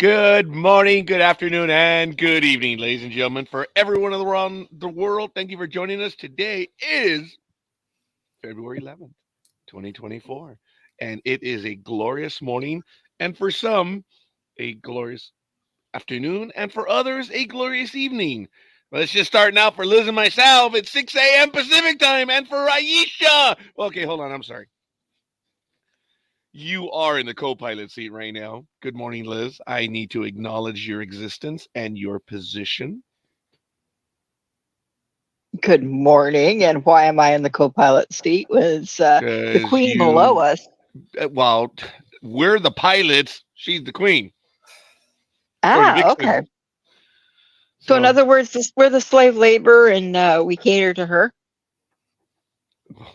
Good morning, good afternoon, and good evening, ladies and gentlemen. For everyone around the world, thank you for joining us. Today is February 11th, 2024, and it is a glorious morning, and for some, a glorious afternoon, and for others, a glorious evening. Let's just start now for Liz and myself. It's 6 a.m. Pacific time, and for Aisha. Okay, hold on. I'm sorry. You are in the co-pilot seat right now. Good morning, Liz. I need to acknowledge your existence and your position. Good morning. And why am I in the co-pilot seat? Was the Because queen below you, us? well, we're the pilots. She's the queen, according to Okay. Dixon. So in So, other words, we're the slave labor, and we cater to her.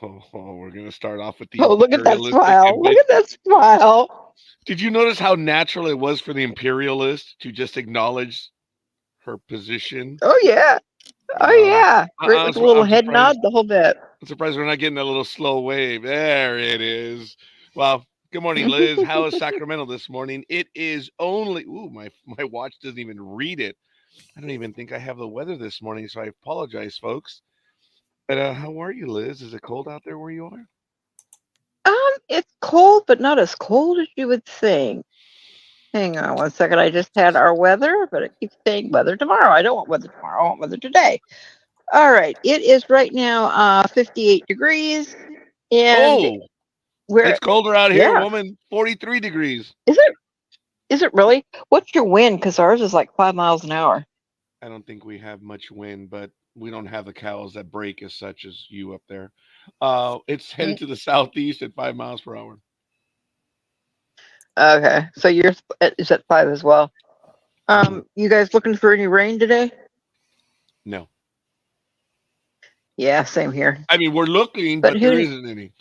we're going to start off with the Oh, look at that imperialistic smile! Look ambition. at that smile! Did you notice how natural it was for the imperialist to just acknowledge her position? Oh yeah! Oh yeah! Right, with a little I'm head nod, surprised. the whole bit. I'm surprised we're not getting a little slow wave. There it is. Well, good morning, Liz. How is Sacramento this morning? It is only my watch doesn't even read it. I don't even think I have the weather this morning, so I apologize, folks. But how are you, Liz? Is it cold out there where you are? It's cold, but not as cold as you would think. Hang on one second. I just had our weather, but it keeps saying weather tomorrow. I don't want weather tomorrow. I want weather today. All right. It is right now 58 degrees, and Oh, we're it's colder out here, yeah. woman. 43 degrees. Is it? Is it really? What's your wind? Because ours is like 5 miles an hour. I don't think we have much wind, but we don't have the cows that break as such as you up there. It's headed Mm. to the southeast at 5 miles per hour. Okay, so yours is at 5 as well. Mhm. You guys looking for any rain today? No. Yeah, same here. I mean, we're looking, But but there who? isn't any.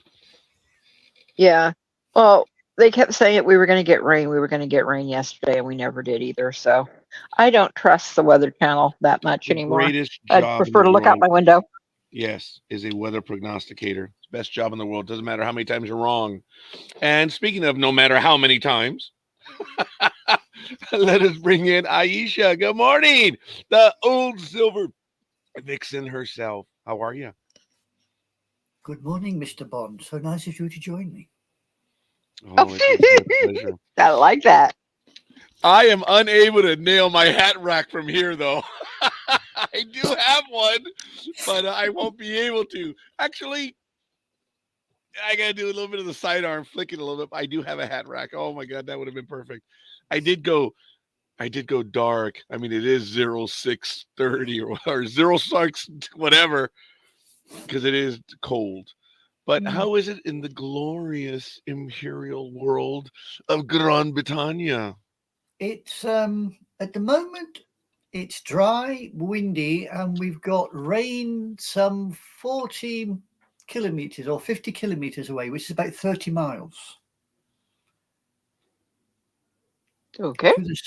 Yeah. Well, they kept saying that we were going to get rain. We were going to get rain yesterday, and we never did either. So I don't trust the Weather Channel that much The anymore. greatest I'd job in the prefer to look out world, my window. yes, is a weather prognosticator. It's the best job in the world. Doesn't matter how many times you're wrong. And speaking of no matter how many times, let us bring in Aisha. Good morning. The old silver vixen herself. How are you? Good morning, Mr. Bond. So nice of you to join me. Oh, Oh, it is my pleasure. I like that. I am unable to nail my hat rack from here, though. I do have one, but I won't be able to. Actually, I gotta do a little bit of the sidearm, flick it a little bit. I do have a hat rack. Oh my god, that would have been perfect. I did go. I did go dark. I mean, it is 0630 or 06 whatever because it is cold. But Mm. how is it in the glorious imperial world of Gran Britannia? It's at the moment it's dry, windy, and we've got rain some 40 kilometers or 50 kilometers away, which is about 30 miles Okay. to the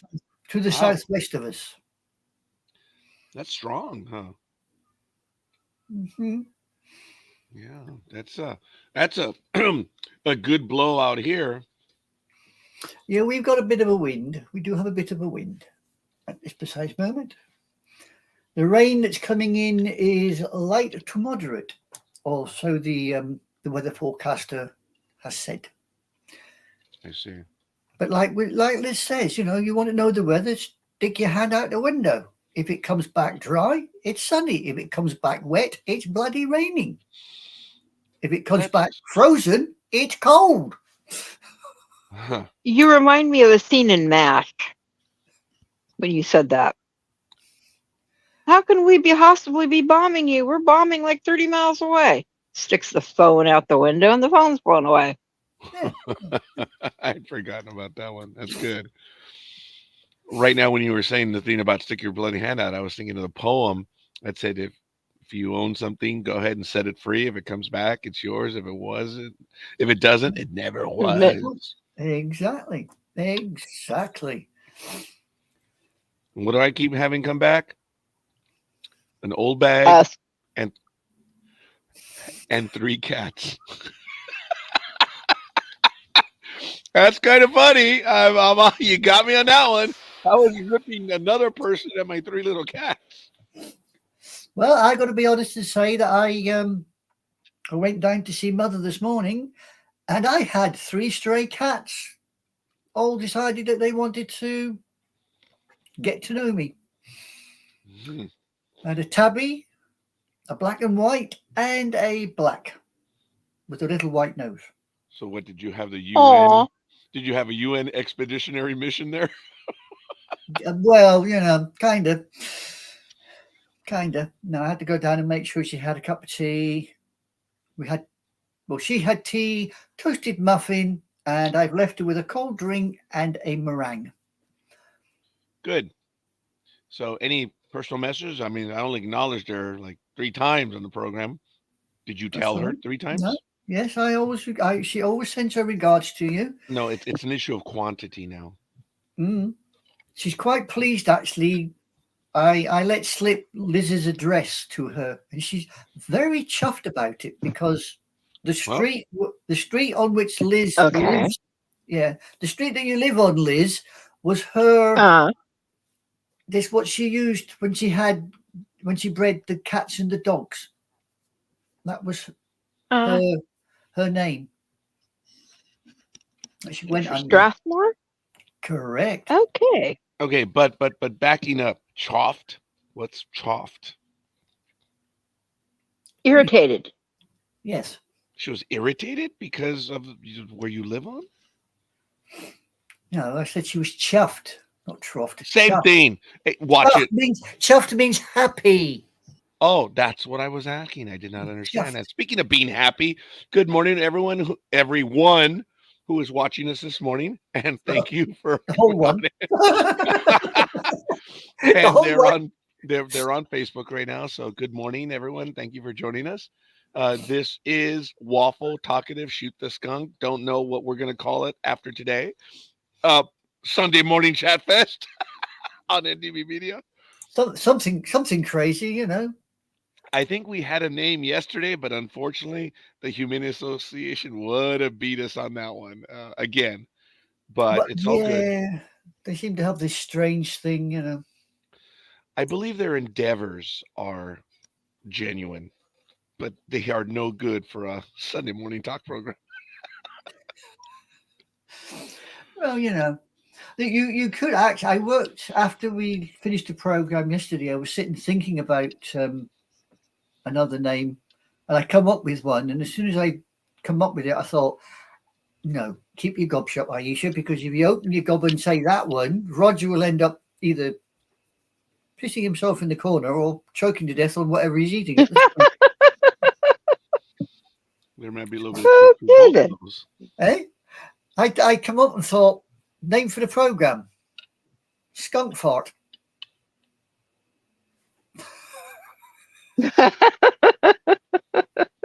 to the Wow, southwest of us. that's strong, huh? Hmm. Yeah, that's a a good blow out here. Yeah, we've got a bit of a wind. We do have a bit of a wind at this precise moment. The rain that's coming in is light to moderate. Also, the weather forecaster has said. I see. But like Liz says, you want to know the weather, stick your hand out the window. If it comes back dry, it's sunny. If it comes back wet, it's bloody raining. If it comes back That's frozen, it's cold. huh. You remind me of a scene in MASH when you said that. How can we be possibly be bombing you? We're bombing like 30 miles away. Sticks the phone out the window and the phone's blown away. Yeah. I'd forgotten about that one. That's good. Right now, when you were saying the thing about stick your bloody hand out, I was thinking of the poem that said if you own something, go ahead and set it free. If it comes back, it's yours. If it wasn't, if it doesn't, it never was. Exactly. Exactly. What do I keep having come back? An old bag Us. and three cats. That's kind of funny. You got me on that one. I was ripping another person at my 3 little cats. Well, I got to be honest and say that I went down to see Mother this morning, and I had 3 stray cats. All decided that they wanted to get to know me. Mhm. I had a tabby, a black and white, and a black with a little white nose. So what did you have the UN? Aw. Did you have a UN expeditionary mission there? Well, kind of. No, I had to go down and make sure she had a cup of tea. She had tea, toasted muffin, and I've left her with a cold drink and a meringue. Good. So any personal messages? I mean, I only acknowledged her like 3 times on the program. Did you tell her 3 times? No. Yes, she always sends her regards to you. No, it's an issue of quantity now. She's quite pleased, actually. I let slip Liz's address to her, and she's very chuffed about it because the street on which Liz lives, the street that you live on, Liz, was her. This what she used when she bred the cats and the dogs. That was her name. She went under. Strathmore? Correct. Okay. Okay, but backing up, choffed. What's choffed? Irritated. Yes. She was irritated because of where you live on? No, I said she was chuffed, not troughed. Same chuffed. thing. Hey, watch chuffed it. Chuffed means happy. Oh, that's what I was asking. I did not understand that. Speaking of being happy, good morning, everyone who is watching us this morning, and thank you for the whole one. And they're on Facebook right now. So good morning, everyone. Thank you for joining us. This is Waffle Talkative Shoot the Skunk. Don't know what we're gonna call it after today. Sunday morning chat fest on NDB Media. Something crazy, I think we had a name yesterday, but unfortunately, the Humane Association would have beat us on that one again. But it's all good. They seem to have this strange thing, I believe their endeavors are genuine, but they are no good for a Sunday morning talk program. Well, you could actually. I worked after we finished the program yesterday. I was sitting thinking about another name, and I come up with one. And as soon as I come up with it, I thought, no, keep your gob shut, Aisha, because if you open your gob and say that one, Roger will end up either pissing himself in the corner or choking to death on whatever he's eating. There might be a little bit of both of those. Eh? I come up and thought, name for the program, Skunk Fart.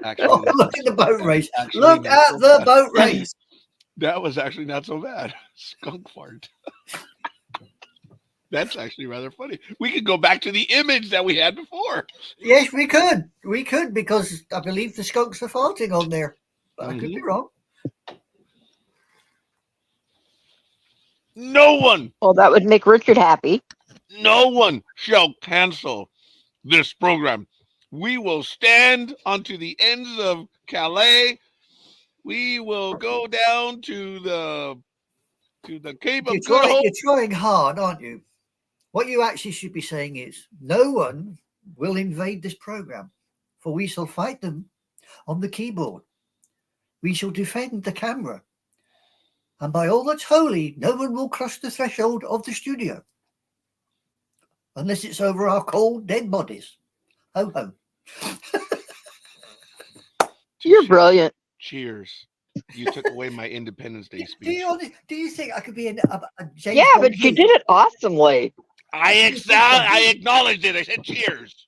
Actually, look at the boat race. Look at the boat race. That was actually not so bad. Skunk fart. That's actually rather funny. We could go back to the image that we had before. Yes, we could. We could, because I believe the skunks are farting on there. But I could be wrong. No one. Well, that would make Richard happy. No one shall cancel this program. We will stand onto the ends of Calais. We will go down to the Cape of Good Hope. You're trying hard, aren't you? What you actually should be saying is, no one will invade this program, for we shall fight them on the keyboard. We shall defend the camera. And by all that's holy, no one will cross the threshold of the studio. Unless it's over our cold, dead bodies. Ho, ho. You're brilliant. Cheers. You took away my Independence Day speech. Do you think I could be a James Yeah, Bond but you did it awesomely. I acknowledged it. I said cheers.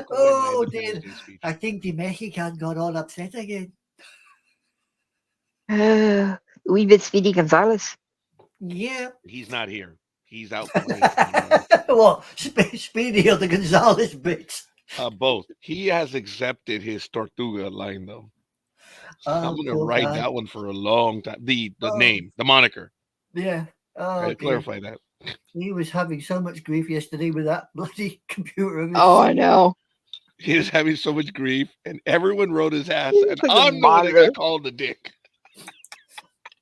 Oh, dear. I think the Mexican got all upset again. We bit Speedy Gonzalez. Yeah. He's not here. He's out. What? Speedy or the Gonzalez bits? Both. He has accepted his Tortuga line, though. So I'm going to ride that one for a long time. The name, the moniker. Yeah. Oh, I dear. clarify that. He was having so much grief yesterday with that bloody computer of his. Oh, I know. He was having so much grief, and everyone wrote his ass, He and put the I'm the one that monitor. got called a dick.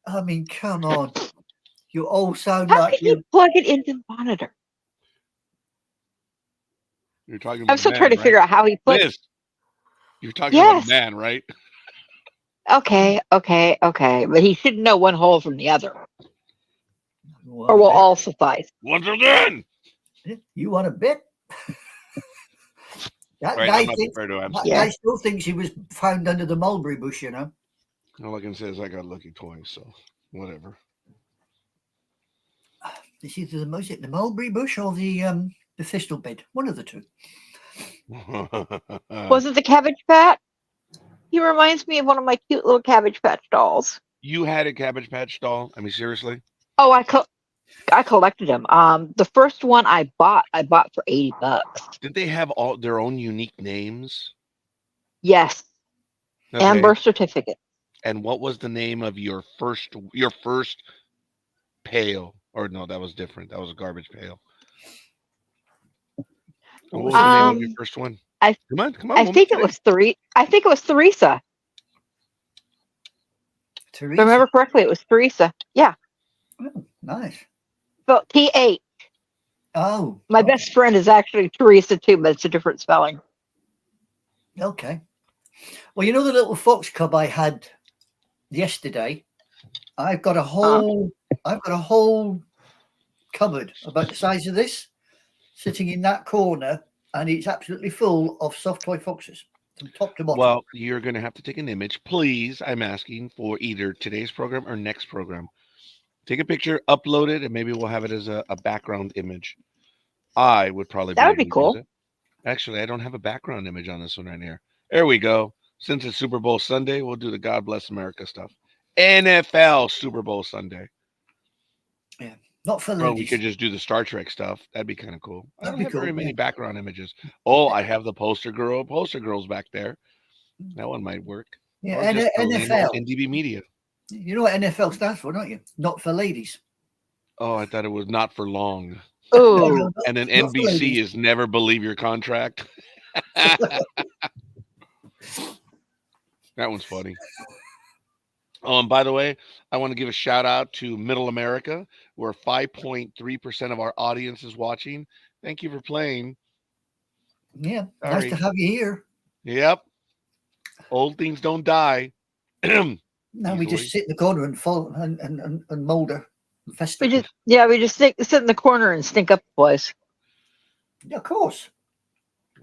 I mean, come on. You all sound How like can you plug it into the monitor? You're talking I'm about still a trying man, to figure right? out how he put. Liz, you're talking about a Yes. man, right? Okay. But he should know one hole from the other, You or want will a bit? all suffice. Once again. You want a bit? That Right, guy I'm not thinks prepared to answer. that guy still thinks he was found under the mulberry bush, you know. All I can say is I got lucky twice, so whatever. It's either the mulberry bush or the thistle bed. One of the two. Was it the Cabbage Patch? He reminds me of one of my cute little Cabbage Patch dolls. You had a Cabbage Patch doll? I mean, seriously? Oh, I collected them. The first one I bought for $80. Did they have all their own unique names? Yes, and Okay. birth certificate. And what was the name of your first pail? Or no, that was different. That was a garbage pail. And what was the name of your first one? Come on. I think it was Teresa. If I remember correctly, it was Teresa. Yeah. Oh, nice. Spelled TH. Oh. My best friend is actually Teresa too, but it's a different spelling. Okay. Well, you know the little fox cub I had yesterday? I've got a whole cupboard about the size of this sitting in that corner, and it's absolutely full of soft toy foxes from top to bottom. Well, you're going to have to take an image, please. I'm asking for either today's program or next program. Take a picture, upload it, and maybe we'll have it as a background image. I would probably That would be able to cool. use it. Actually, I don't have a background image on this one right here. There we go. Since it's Super Bowl Sunday, we'll do the God Bless America stuff. NFL Super Bowl Sunday. Yeah, not for Or ladies. we could just do the Star Trek stuff. That'd be kind of cool. I don't have very many yeah. background images. Oh, I have the poster girls back there. That one might work. Yeah, Or just the name NFL. NDB Media. You know what NFL stands for, don't you? Not for ladies. Oh, I thought it was not for long. Oh, And then not for NBC ladies. is never believe your contract. That one's funny. Oh, and by the way, I want to give a shout out to Middle America, where 5.3% of our audience is watching. Thank you for playing. Yeah, Sorry. nice to have you here. Yep. Old things don't die. Now we just sit in the corner and fall and molder and fester. we just sit in the corner and stink up the place. Yeah, of course.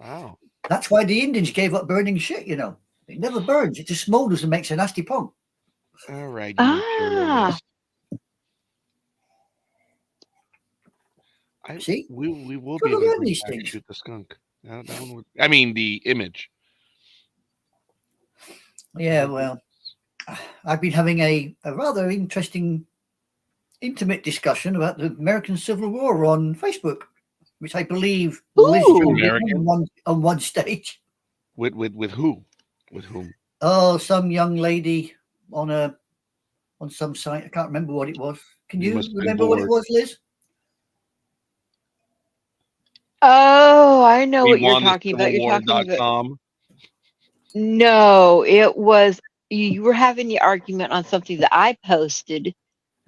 Wow. That's why the Indians gave up burning shit, you know. It never burns. It just smolders and makes a nasty pong. All right, you imperialist. See? We will Gotta be able to learn bring these back things. Shoot the Skunk. That one would, I mean, the image. Yeah, well, I've been having a rather interesting, intimate discussion about the American Civil War on Facebook, which I believe Liz joined in on one stage. With who? With whom? Oh, some young lady on some site. I can't remember what it was. Can you remember what it was, Liz? Oh, I know what you're talking about. You're talking about. No, it was you were having the argument on something that I posted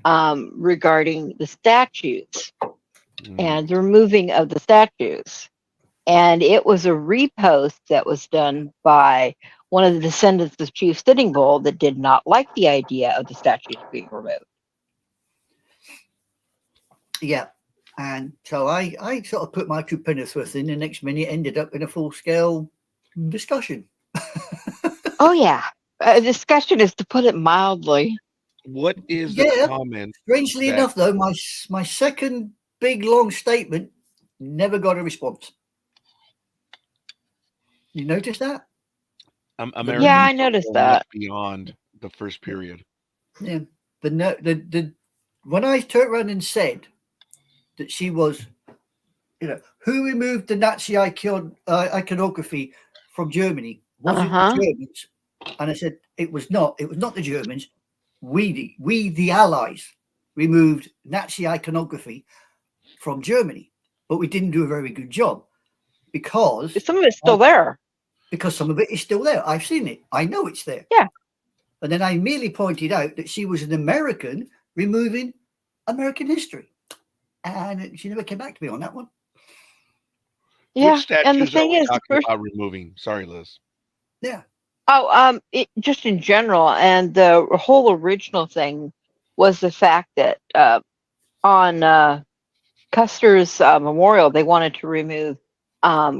regarding the statues and the removing of the statues. And it was a repost that was done by one of the descendants of Chief Sitting Bull that did not like the idea of the statues being removed. Yeah. And so I sort of put my 2 pennies worth in. The next minute ended up in a full-scale discussion. Oh, yeah. A discussion is to put it mildly. What is the comment? Strangely enough, though, my second big, long statement never got a response. You notice that? Yeah, I noticed that. Beyond the first period. Yeah. When I turned around and said that she was, who removed the Nazi iconography from Germany? Was it the Germans? And I said it was not the Germans. We the Allies. removed Nazi iconography from Germany, but we didn't do a very good job because Some of it's still there. some of it is still there. I've seen it. I know it's there. Yeah. And then I merely pointed out that she was an American removing American history. And she never came back to me on that one. Yeah. Which And the statues are thing we is, talking about removing? Sorry, Liz. Yeah. just in general, and the whole original thing was the fact that on Custer's memorial, they wanted to remove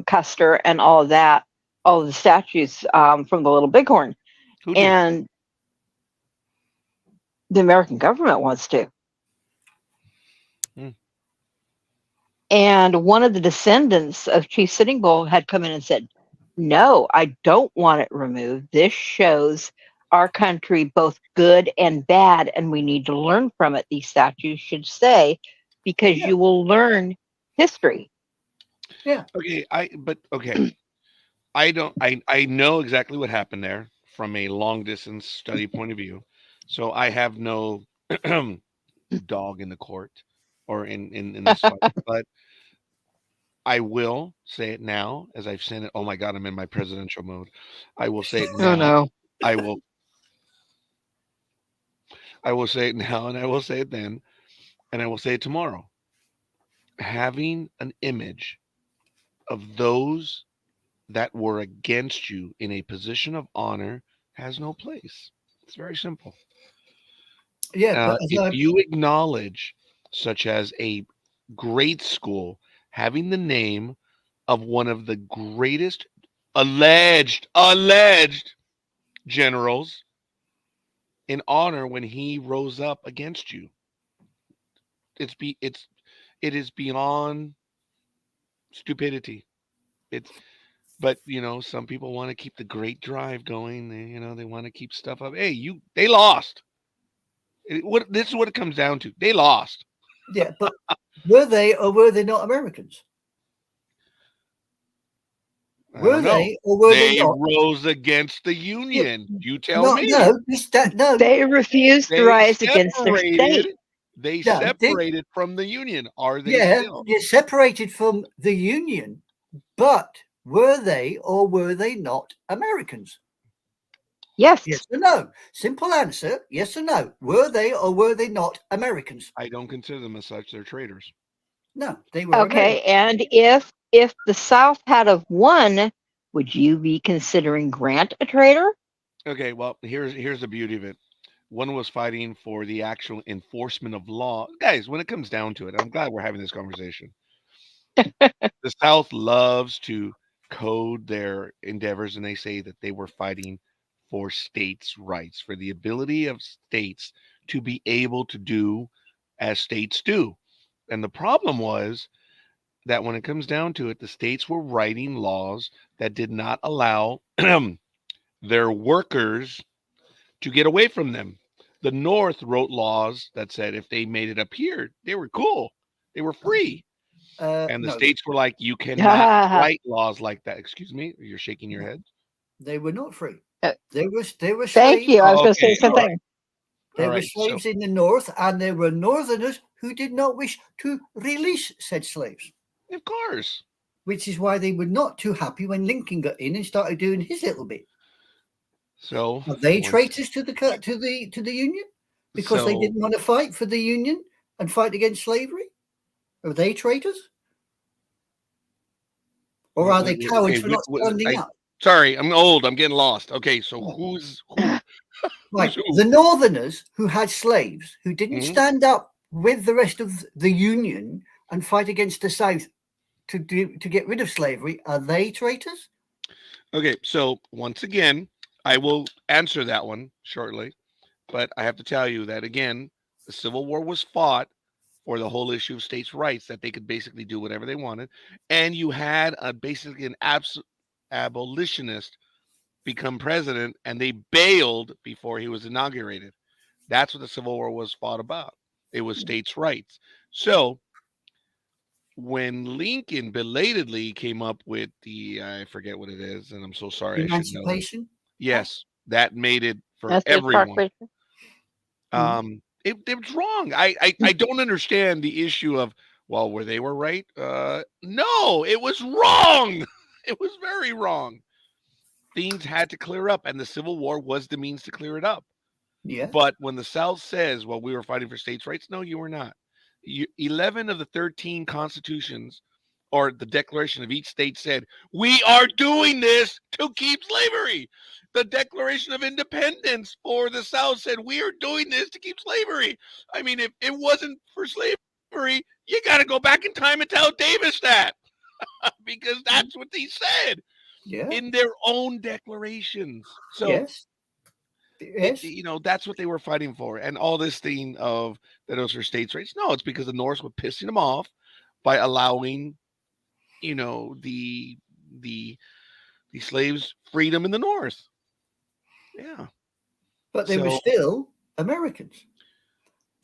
Custer and all of that, all of the statues from the Little Bighorn, Who did? and the American government wants to. Hmm. And one of the descendants of Chief Sitting Bull had come in and said, "No, I don't want it removed. This shows our country both good and bad, and we need to learn from it." These statues should say, because Yeah. you will learn history. Yeah. Okay, I know exactly what happened there from a long distance study point of view. So I have no dog in the court or in this fight. But I will say it now as I've said it. Oh my god, I'm in my presidential mode. I will say it Oh now. no. I will say it now and I will say it then and I will say it tomorrow. Having an image of those that were against you in a position of honor has no place. It's very simple. Yeah. But as If I, you acknowledge, such as a great school, having the name of one of the greatest alleged generals in honor when he rose up against you, it is beyond stupidity. It's But some people want to keep the great drive going. They want to keep stuff up. Hey, they lost. This is what it comes down to. They lost. yeah, but were they or were they not Americans? I Were don't know. they or were they They not? rose against the Yeah, Union. You tell no, me. no, no, They refused to They rise against their separated. state. They no. separated from the Union. Are they Yeah, still? you're separated from the Union, but were they or were they not Americans? Yes. Yes or no? Simple answer, yes or no. Were they or were they not Americans? I don't consider them as such. They're traitors. No, they were Okay. Americans. And if the South had have won, would you be considering Grant a traitor? Okay, well, here's the beauty of it. One was fighting for the actual enforcement of law. Guys, when it comes down to it, I'm glad we're having this conversation. The South loves to code their endeavors, and they say that they were fighting for states' rights, for the ability of states to be able to do as states do. And the problem was that when it comes down to it, the states were writing laws that did not allow their workers to get away from them. The North wrote laws that said if they made it up here, they were cool. They were free. And the No, states were like, you cannot write laws like that. Excuse me, you're shaking your head. they were not free. Uh, They were Thank slaves. you. I was Oh, going to say the okay, same all right, thing. They all were right. So, slaves in the North, and there were Northerners who did not wish to release said slaves, of course. which is why they were not too happy when Lincoln got in and started doing his little bit. So Are they once, traitors to the Union because they so didn't want to fight for the Union and fight against slavery? Are they traitors, or are they cowards okay. for not standing up? Sorry, I'm old. I'm getting lost. Okay, so Oh. who's who? Right, Who's the who? Northerners who had slaves who didn't Mhm. stand up with the rest of the Union and fight against the South to get rid of slavery, are they traitors? Okay, so once again, I will answer that one shortly, but I have to tell you that again, the Civil War was fought for the whole issue of states' rights, that they could basically do whatever they wanted, and you had basically an abolitionist become president, and they bailed before he was inaugurated. That's what the Civil War was fought about. It was states' rights. So when Lincoln belatedly came up with I forget what it is, and I'm so sorry, I should know this. Emancipation Act? Yes, that made it for That's the everyone. proclamation. Mhm. It was wrong. I don't understand the issue of, well, where they were right. No, it was wrong. It was very wrong. Things had to clear up, and the Civil War was the means to clear it up. Yeah. But when the South says, well, we were fighting for states' rights, no, you were not. 11 of the 13 constitutions or the declaration of each state said, we are doing this to keep slavery. The Declaration of Independence for the South said, we are doing this to keep slavery. I mean, if it wasn't for slavery, you got to go back in time and tell Davis that because that's what they said in their own declarations. So, yes. That's what they were fighting for. And all this thing of that it was for states' rights. No, it's because the North was pissing them off by allowing, the slaves freedom in the North. Yeah. But they were still Americans.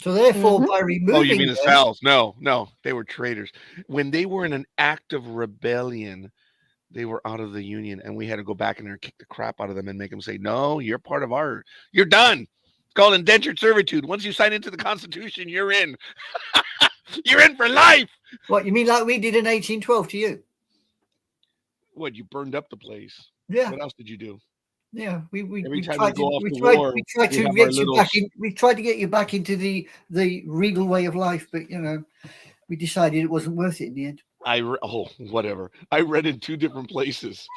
So therefore, by removing... Oh, you mean the South? No, they were traitors. When they were in an act of rebellion, they were out of the Union, and we had to go back in there and kick the crap out of them and make them say, no, you're part of you're done. It's called indentured servitude. Once you sign into the Constitution, you're in. You're in for life. What, you mean like we did in 1812 to you? What, you burned up the place? Yeah. What else did you do? Yeah, we tried to get you back into the regal way of life, but we decided it wasn't worth it in the end. Whatever. I read in 2 different places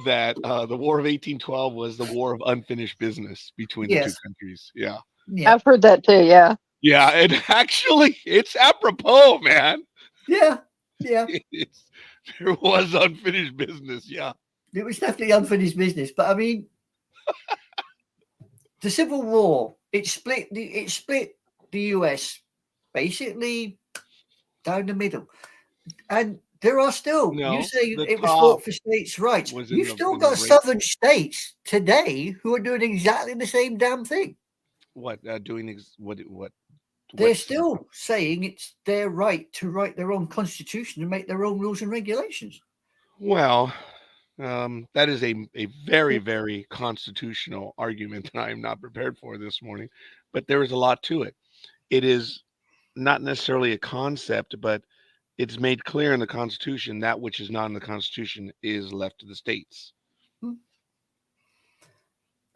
that the War of 1812 was the war of unfinished business between the 2 countries. Yeah. I've heard that too. Yeah. Yeah, and actually, it's apropos, man. Yeah. There was unfinished business. Yeah. It was definitely unfinished business, but I mean, the Civil War, it split the US basically down the middle, and there are still, you say it was fought for states' rights. You've still got southern states today who are doing exactly the same damn thing. What what? They're still saying it's their right to write their own constitution and make their own rules and regulations. Well, that is a very, very constitutional argument that I am not prepared for this morning, but there is a lot to it. It is not necessarily a concept, but it's made clear in the Constitution that which is not in the Constitution is left to the states.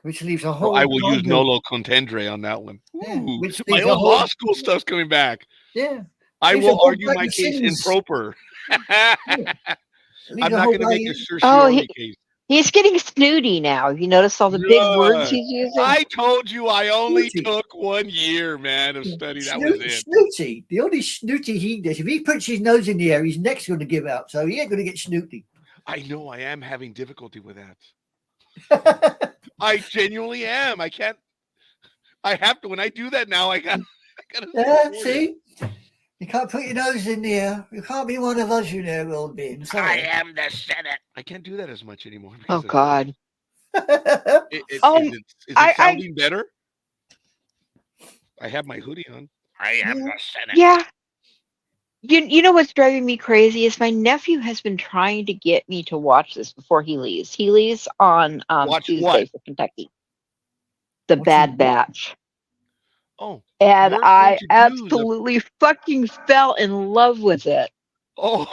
Which leaves a whole... I will use nolo contendere on that one. Ooh, which my old law school stuff's coming back. Yeah. I will argue my case improper. I'm not going to make a certiorari case. He's getting snooty now. You notice all the big words he's using? I told you I only took 1 year, man, of study. That was it. Snooty. The only snooty he does, if he puts his nose in the air, his neck's going to give out. So he ain't going to get snooty. I know. I am having difficulty with that. I genuinely am. I can't. I have to. When I do that now, I got to. See? You can't put your nose in the air. You can't be one of us, old being. I am the Senate. I can't do that as much anymore. Oh, God. Is it sounding better? I have my hoodie on. I am the Senate. Yeah. You know what's driving me crazy is my nephew has been trying to get me to watch this before he leaves. He leaves on Tuesday for Kentucky. The Bad Batch. Oh. And I absolutely fucking fell in love with it. Oh.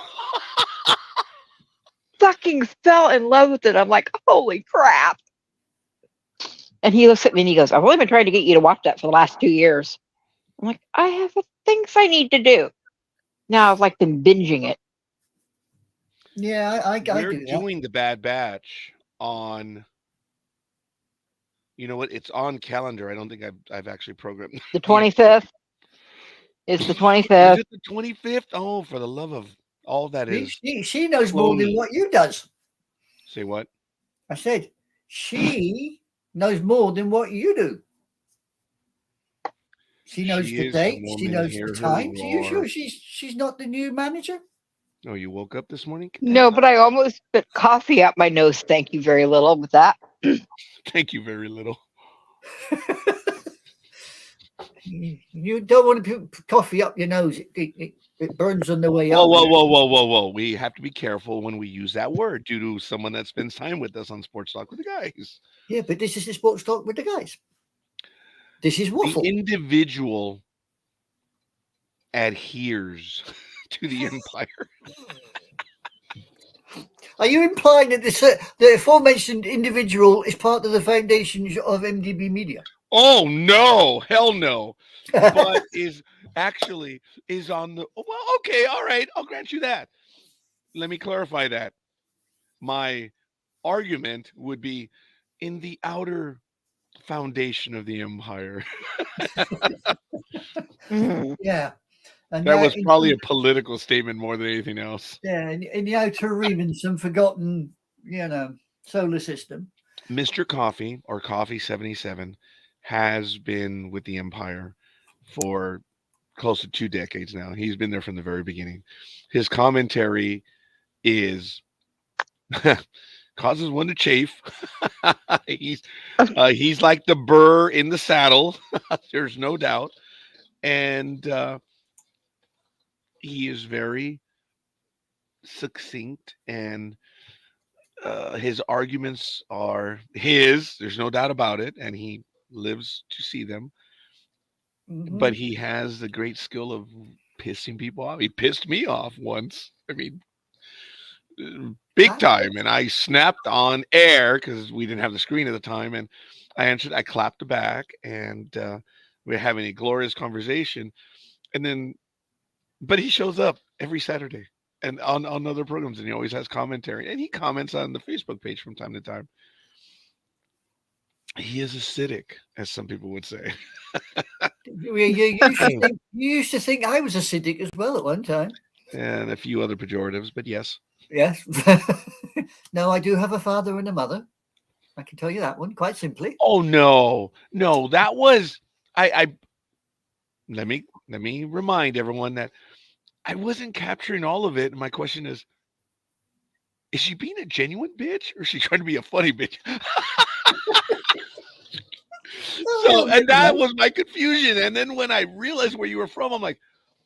Fucking fell in love with it. I'm like, holy crap. And he looks at me and he goes, I've only been trying to get you to watch that for the last 2 years. I'm like, I have things I need to do. Now I've been binging it. Yeah, I We're doing the Bad Batch on. You know what? It's on calendar. I don't think I've actually programmed. The 25th. It's the 25th. Is it the 25th? Oh, for the love of all that is. She knows more than what you does. Say what? I said she knows more than what you do. She knows the date. She knows the time. Are you sure she's not the new manager? Oh, you woke up this morning? No, but I almost spit coffee out my nose. Thank you very little with that. Thank you very little. You don't want to put coffee up your nose. It burns on the way up. Whoa. We have to be careful when we use that word due to someone that spends time with us on Sports Talk with the Guys. Yeah, but this is the Sports Talk with the Guys. This is Waffle. The individual adheres to the empire. Are you implying that the aforementioned individual is part of the foundations of MDB Media? Oh no, hell no. But is actually is on the well, okay, all right, I'll grant you that. Let me clarify that. My argument would be in the outer foundation of the empire. Mhm. Yeah. And That now was probably a political statement more than anything else. yeah, in the outer rim in some forgotten, solar system. Mr. Coffee or Coffee 77 has been with the empire for close to 2 decades now. He's been there from the very beginning. His commentary is causes one to chafe. he's he's like the burr in the saddle. There's no doubt, and he is very succinct, and his arguments are his. There's no doubt about it, and he lives to see them. But Mhm. he has the great skill of pissing people off. He pissed me off once. I mean, big Ah, time. And I snapped on air because we didn't have the screen at the time. And I answered, I clapped back, and we're having a glorious conversation. And then, but he shows up every Saturday and on other programs, and he always has commentary. And he comments on the Facebook page from time to time. He is acidic, as some people would say. you used to think I was acidic as well at one time. And a few other pejoratives, but yes. Yes. No, I do have a father and a mother. I can tell you that one quite simply. Oh no, no, that was I let me remind everyone that I wasn't capturing all of it. And my question is she being a genuine bitch or is she trying to be a funny bitch? Oh, So, maybe and that that. was my confusion. And then when I realized where you were from, I'm like,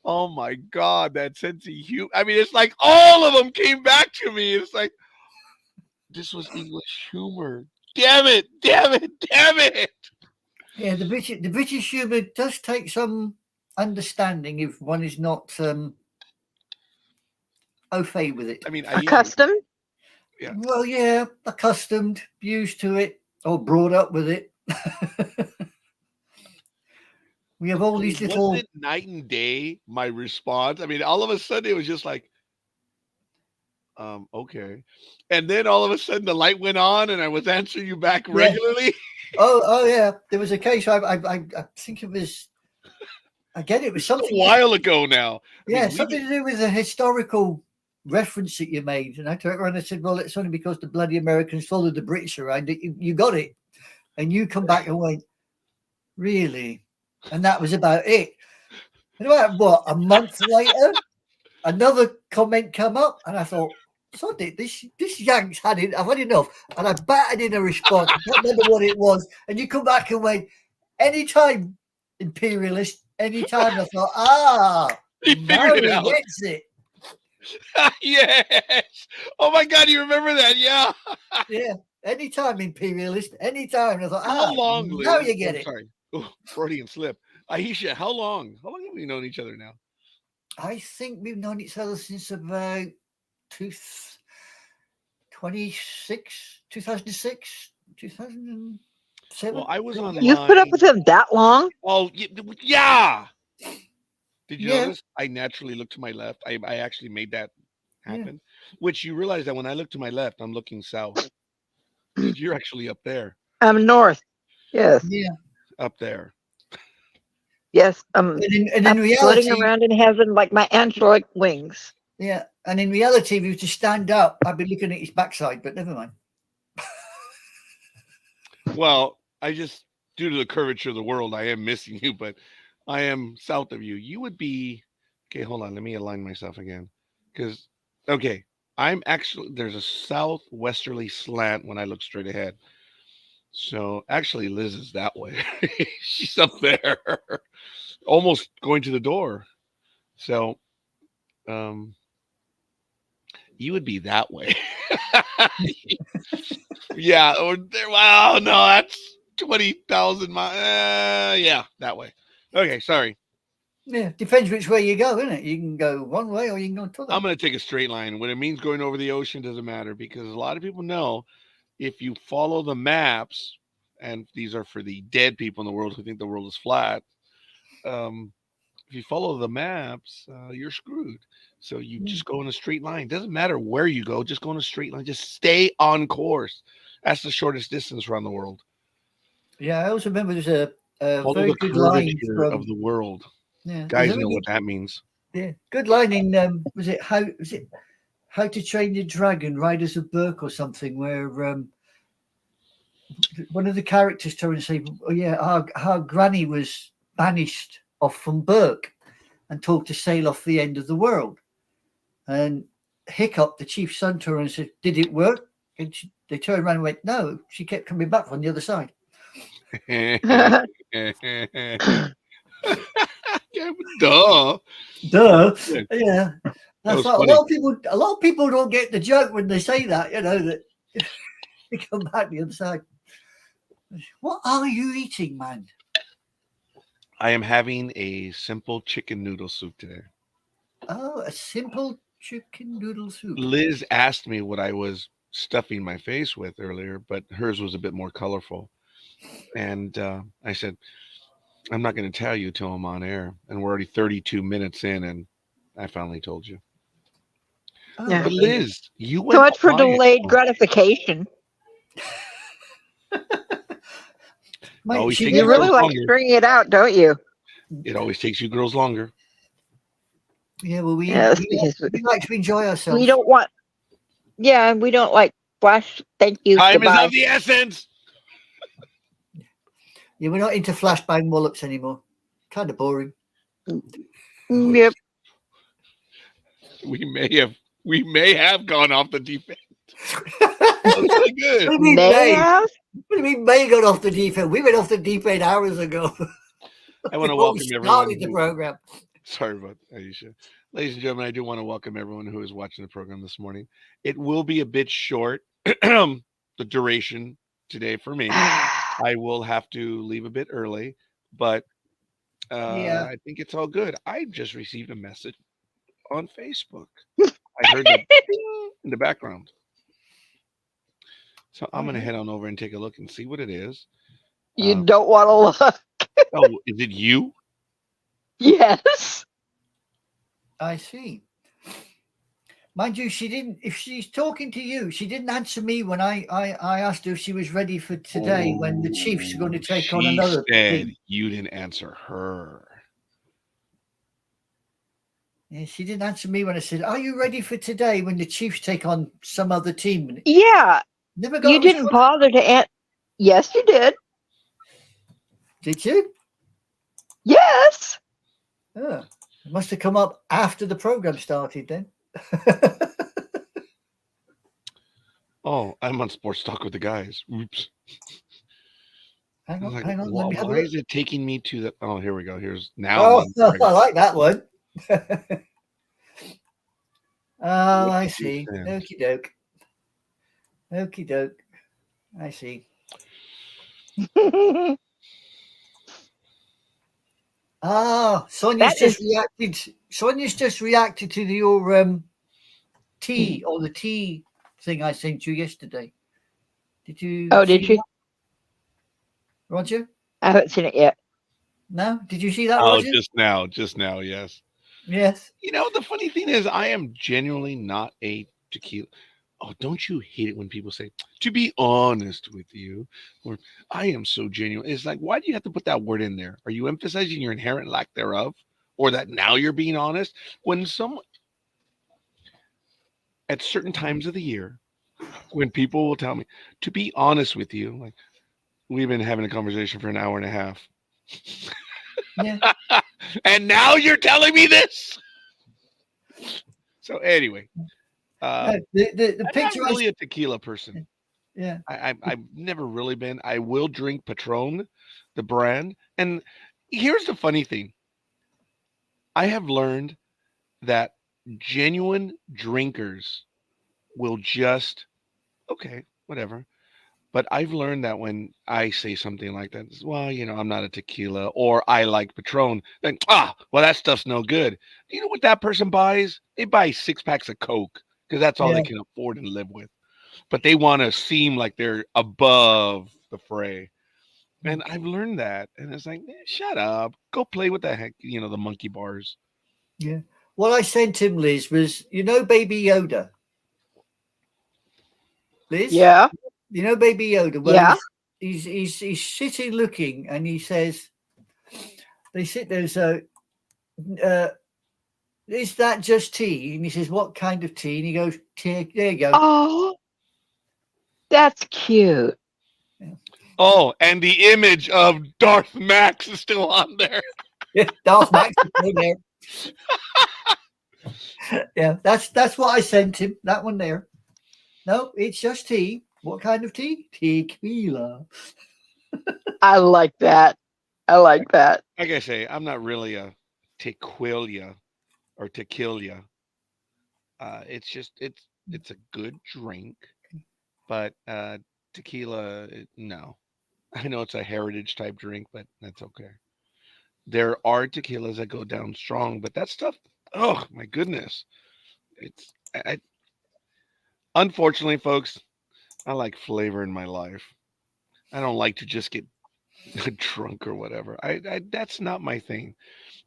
oh my God, that sense of humor. I mean, it's like all of them came back to me. It's like, this was English humor. Damn it, damn it, damn it. Yeah, the British humour does take some understanding if one is not au fait with it. I mean, I usually, Accustomed? yeah. Well, yeah, accustomed, used to it, or brought up with it. We have all I these mean, wasn't little. it night and day, my response? I mean, all of a sudden it was just like, okay. And then all of a sudden the light went on and I was answering you back Yeah. regularly. Oh, yeah. There was a case. I think it was. Again, it was A something. while ago now. I Yeah, mean, we something to do with a historical reference that you made. And I turned around and said, "Well, it's only because the bloody Americans followed the British around. You got it." And you come back and went, "Really?" And that was about it. And about what, a month later, another comment come up, and I thought, "Sod it, this Yanks had it. I've had enough." And I battered in a response. I can't remember what it was. And you come back and went, "Anytime, imperialist, anytime." I thought, he now figured it he out. gets it. Yes. Oh my God, you remember that? Yeah. Yeah, anytime, imperialist, anytime. And I thought, How long, now Liz? you get I'm it. sorry. Oh, Freudian slip. Aisha, how long? How long have we known each other now? I think we've known each other since about 2006, 2007. Well, I was You put up online. with him that long? Oh, yeah. Did you Yeah, notice? I naturally looked to my left. I actually made that yeah. happen. Which you realize that when I look to my left, I'm looking south. Because you're actually up there. I'm north. Yes. Yeah. Up there. Yes. And in I'm floating reality, around in heaven like my angelic wings. yeah. And in reality, if you were to stand up, I'd be looking at his backside, but never mind. Well, I just, due to the curvature of the world, I am missing you, but I am south of you. You would be, okay, hold on. Let me align myself again. Because, okay, I'm actually, there's a southwesterly slant when I look straight ahead. So actually, Liz is that way. She's up there, almost going to the door. So, um, you would be that way. Yeah, or there. Wow, no, that's 20,000 miles. Yeah, that way. Okay, sorry. Yeah, depends which way you go, isn't it? You can go one way or you can go t'other. I'm going to take a straight line. When it means going over the ocean, doesn't matter, because a lot of people know if you follow the maps, and these are for the dead people in the world who think the world is flat. If you follow the maps, you're screwed. So you just go in a straight line. Doesn't matter where you go, just go in a straight line. Just stay on course. That's the shortest distance around the world. Yeah, I also remember there's a Follow very the good line curvature from of the world. yeah. Guys There's a know really what that means. good line in was it How to Train Your Dragon, Riders of Burke or something, where one of the characters trying to say, oh yeah, our granny was banished off from Burke and told to sail off the end of the world. And Hiccup, the chief's son, turned around and said, did it work? And they turned around and went, no, she kept coming back from the other side. Yeah, duh. Duh. Yeah, Yeah. that I was thought funny. a lot of people don't get the joke when they say that, that they come back the other side. What are you eating, man? I am having a simple chicken noodle soup today. Oh, a simple chicken noodle soup. Liz asked me what I was stuffing my face with earlier, but hers was a bit more colorful. And I said, I'm not going to tell you till I'm on air. And we're already 32 minutes in, and I finally told you. Oh, Yeah. But Liz, you So went much for quiet. delayed gratification. Always she takes You you really girls like longer. stringing it out, don't you? It always takes you girls longer. Yeah, well, we Yes, because like to enjoy ourselves. we don't want. Yeah, we don't like flash. Thank you. Time Goodbye. is of the essence. Yeah, we're not into flashbang wallops anymore. Kind of boring. Yep. We may have gone off the deep end. That was really good. What do you mean, May May? have. What do you mean May got off the deep end? We went off the deep end hours ago. I want to Before we welcome everyone. started the program. Sorry about Aisha. Ladies and gentlemen, I do want to welcome everyone who is watching the program this morning. It will be a bit short, the duration today for me. I will have to leave a bit early, but Yeah. I think it's all good. I just received a message on Facebook. I heard that in the background. So I'm going to head on over and take a look and see what it is. You don't want to look. Oh, is it you? Yes. I see. Mind you, she didn't. If she's talking to you, she didn't answer me when I asked her if she was ready for today. When the Chiefs are going to take on another said team. you didn't answer her. Yeah, she didn't answer me when I said, "Are you ready for today?" When the Chiefs take on some other team. Yeah. Never got. You didn't bother to answer. Yes, you did. Did you? Yes. Oh, it must have come up after the program started then. Oh, I'm on Sports Talk with the guys. Oops. Hang on, Like, hang on. Let me have a why look. is it taking me to the? Oh, here we go. Here's now. Oh, I like that one. Oh, I see. Okie doke. Okie doke. I see. Ah, Sonia's just reacted. Sonia's just reacted to your tea or the tea thing I sent you yesterday. Did you? Oh, did you? That? Roger? I haven't seen it yet. No? Did you see that, Oh, Roger? just now, yes. Yes. You know, the funny thing is, I am genuinely not a tequila. Oh, don't you hate it when people say, to be honest with you, or I am so genuine? It's like, why do you have to put that word in there? Are you emphasizing your inherent lack thereof? Or that now you're being honest? When someone, at certain times of the year, when people will tell me, to be honest with you, like, we've been having a conversation for an hour and a half. Yeah. And now you're telling me this? So anyway, the picture. I'm not really a tequila person. Yeah. I've never really been. I will drink Patron, the brand. And here's the funny thing. I have learned that genuine drinkers will just, okay, whatever. But I've learned that when I say something like that, well, I'm not a tequila or I like Patron, then well, that stuff's no good. You know what that person buys? They buy 6 packs of Coke because that's all they Yeah. can afford and live with. But they want to seem like they're above the fray. And I've learned that, and it's like, shut up, go play with the heck, the monkey bars. Yeah. What I sent him, Liz, was Baby Yoda. Liz, Yeah. Baby Yoda. Well, Yeah. he's sitting looking, and he says, they sit there. So, uh, is that just tea? And he says, what kind of tea? And he goes, tea. There you go. Oh, that's cute. Yeah, Oh, and the image of Darth Max is still on there. yeah, Darth Max is still there. Yeah, that's what I sent him. That one there. No, it's just tea. What kind of tea? Tequila. I like that. I like that. Like I say, I'm not really a tequila or tequila. It's just it's a good drink, but tequila, no. I know it's a heritage type drink, but that's okay. There are tequilas that go down strong, but that stuff, oh my goodness, it's unfortunately, folks, I like flavor in my life. I don't like to just get drunk or whatever. I that's not my thing.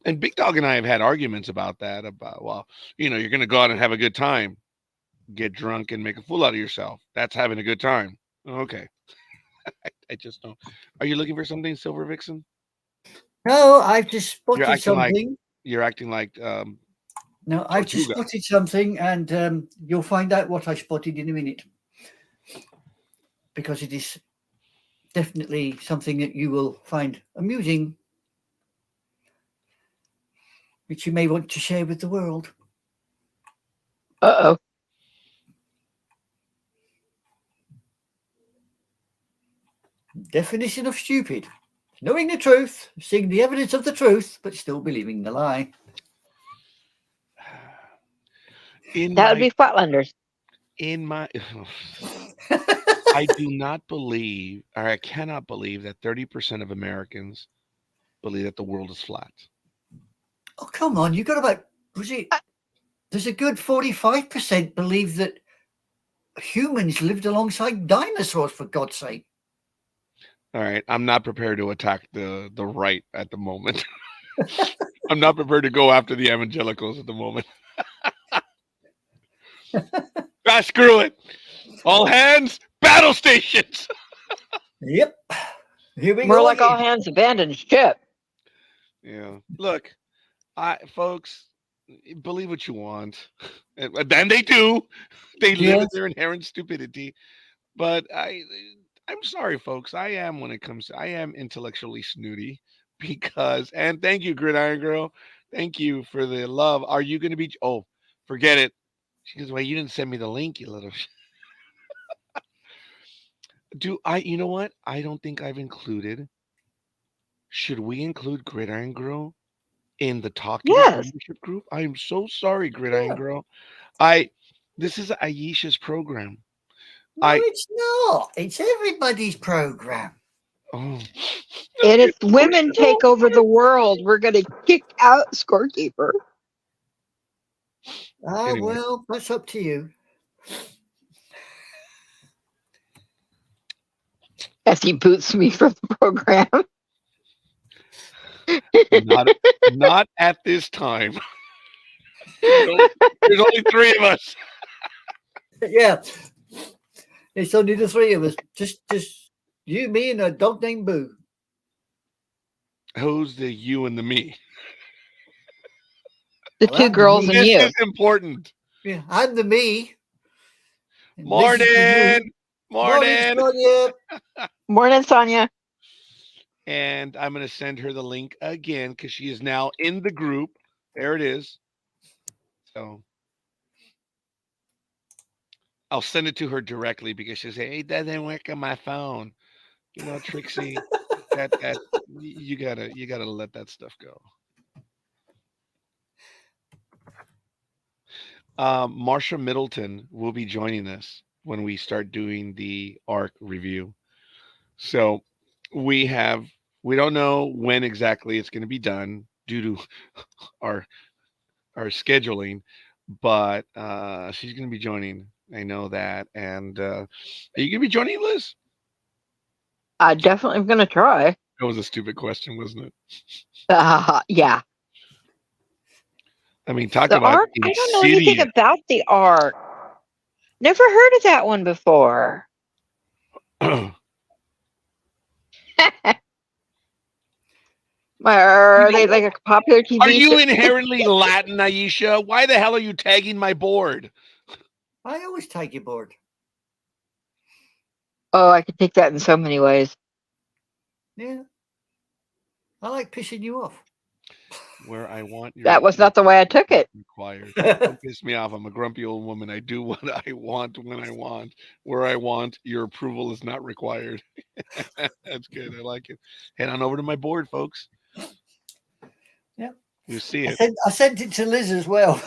And Big Dog and I have had arguments about that. About, well, you're gonna go out and have a good time, get drunk and make a fool out of yourself. That's having a good time. Okay, I just don't. Are you looking for something, Silver Vixen? No, I've just You're spotted acting like something. you're acting like No, I've just Tortuga. spotted something, and you'll find out what I spotted in a minute, because it is definitely something that you will find amusing, which you may want to share with the world. Uh-oh. Definition of stupid: knowing the truth, seeing the evidence of the truth, but still believing the lie. In That would my be Flatlanders. in my I do not believe, or I cannot believe that 30% of Americans believe that the world is flat. Oh, come on. You got about, was it, Uh, there's a good 45% believe that humans lived alongside dinosaurs, for God's sake. All right, I'm not prepared to attack the right at the moment. I'm not prepared to go after the evangelicals at the moment. Screw it. All hands, battle stations. Yep. Here we More go like all again. hands abandoned ship. Yeah. Look, folks, believe what you want. And then they do. They live in Yes. their inherent stupidity. But I'm sorry, folks. I am intellectually snooty because, and thank you, Gridiron Girl. Thank you for the love. Are you going to be, oh, forget it. She goes, well, you didn't send me the link, you little, you know what? I don't think I've included, should we include Gridiron Girl in the Talk It Up Yes. membership group? I am so sorry, Gridiron Yeah. Girl. This is Aisha's program. No, I, it's not. It's everybody's program. oh, And if women take over the world, we're going to kick out Scorekeeper. Ah, anyway. well, that's up to you. As he boots me from the program. Not at this time. There's only 3 of us. Yeah. It's only the three of us. Just you, me, and a dog named Boo. Who's the you and the me? The Well, two I'm the girls me. and This you. is important. Yeah, I'm the me. And Liz is the Morning. who. Morning, Morning. Sonia. Morning, Sonia. And I'm going to send her the link again because she is now in the group. There it is. So I'll send it to her directly because she'll say, hey, that didn't work on my phone. Trixie, that you gotta let that stuff go. Marsha Middleton will be joining us. when we start doing the ARC review. So we don't know when exactly it's going to be done due to our our scheduling, but she's going to be joining. I know that. And are you going to be joining, Liz? I definitely am going to try. That was a stupid question, wasn't it? Yeah. I mean, talk The about arc? I don't know anything insidious. about the arc. Never heard of that one before. Are they like a popular TV Are you show? inherently Latin, Aisha? Why the hell are you tagging my board? I always tag your board. Oh, I could take that in so many ways. Yeah. I like pissing you off. Where I want your That was not the way I took it. required. Don't piss me off. I'm a grumpy old woman. I do what I want when I want, where I want. Your approval is not required. That's good. I like it. Head on over to my board, folks. Yeah. You see it. I sent it to Liz as well.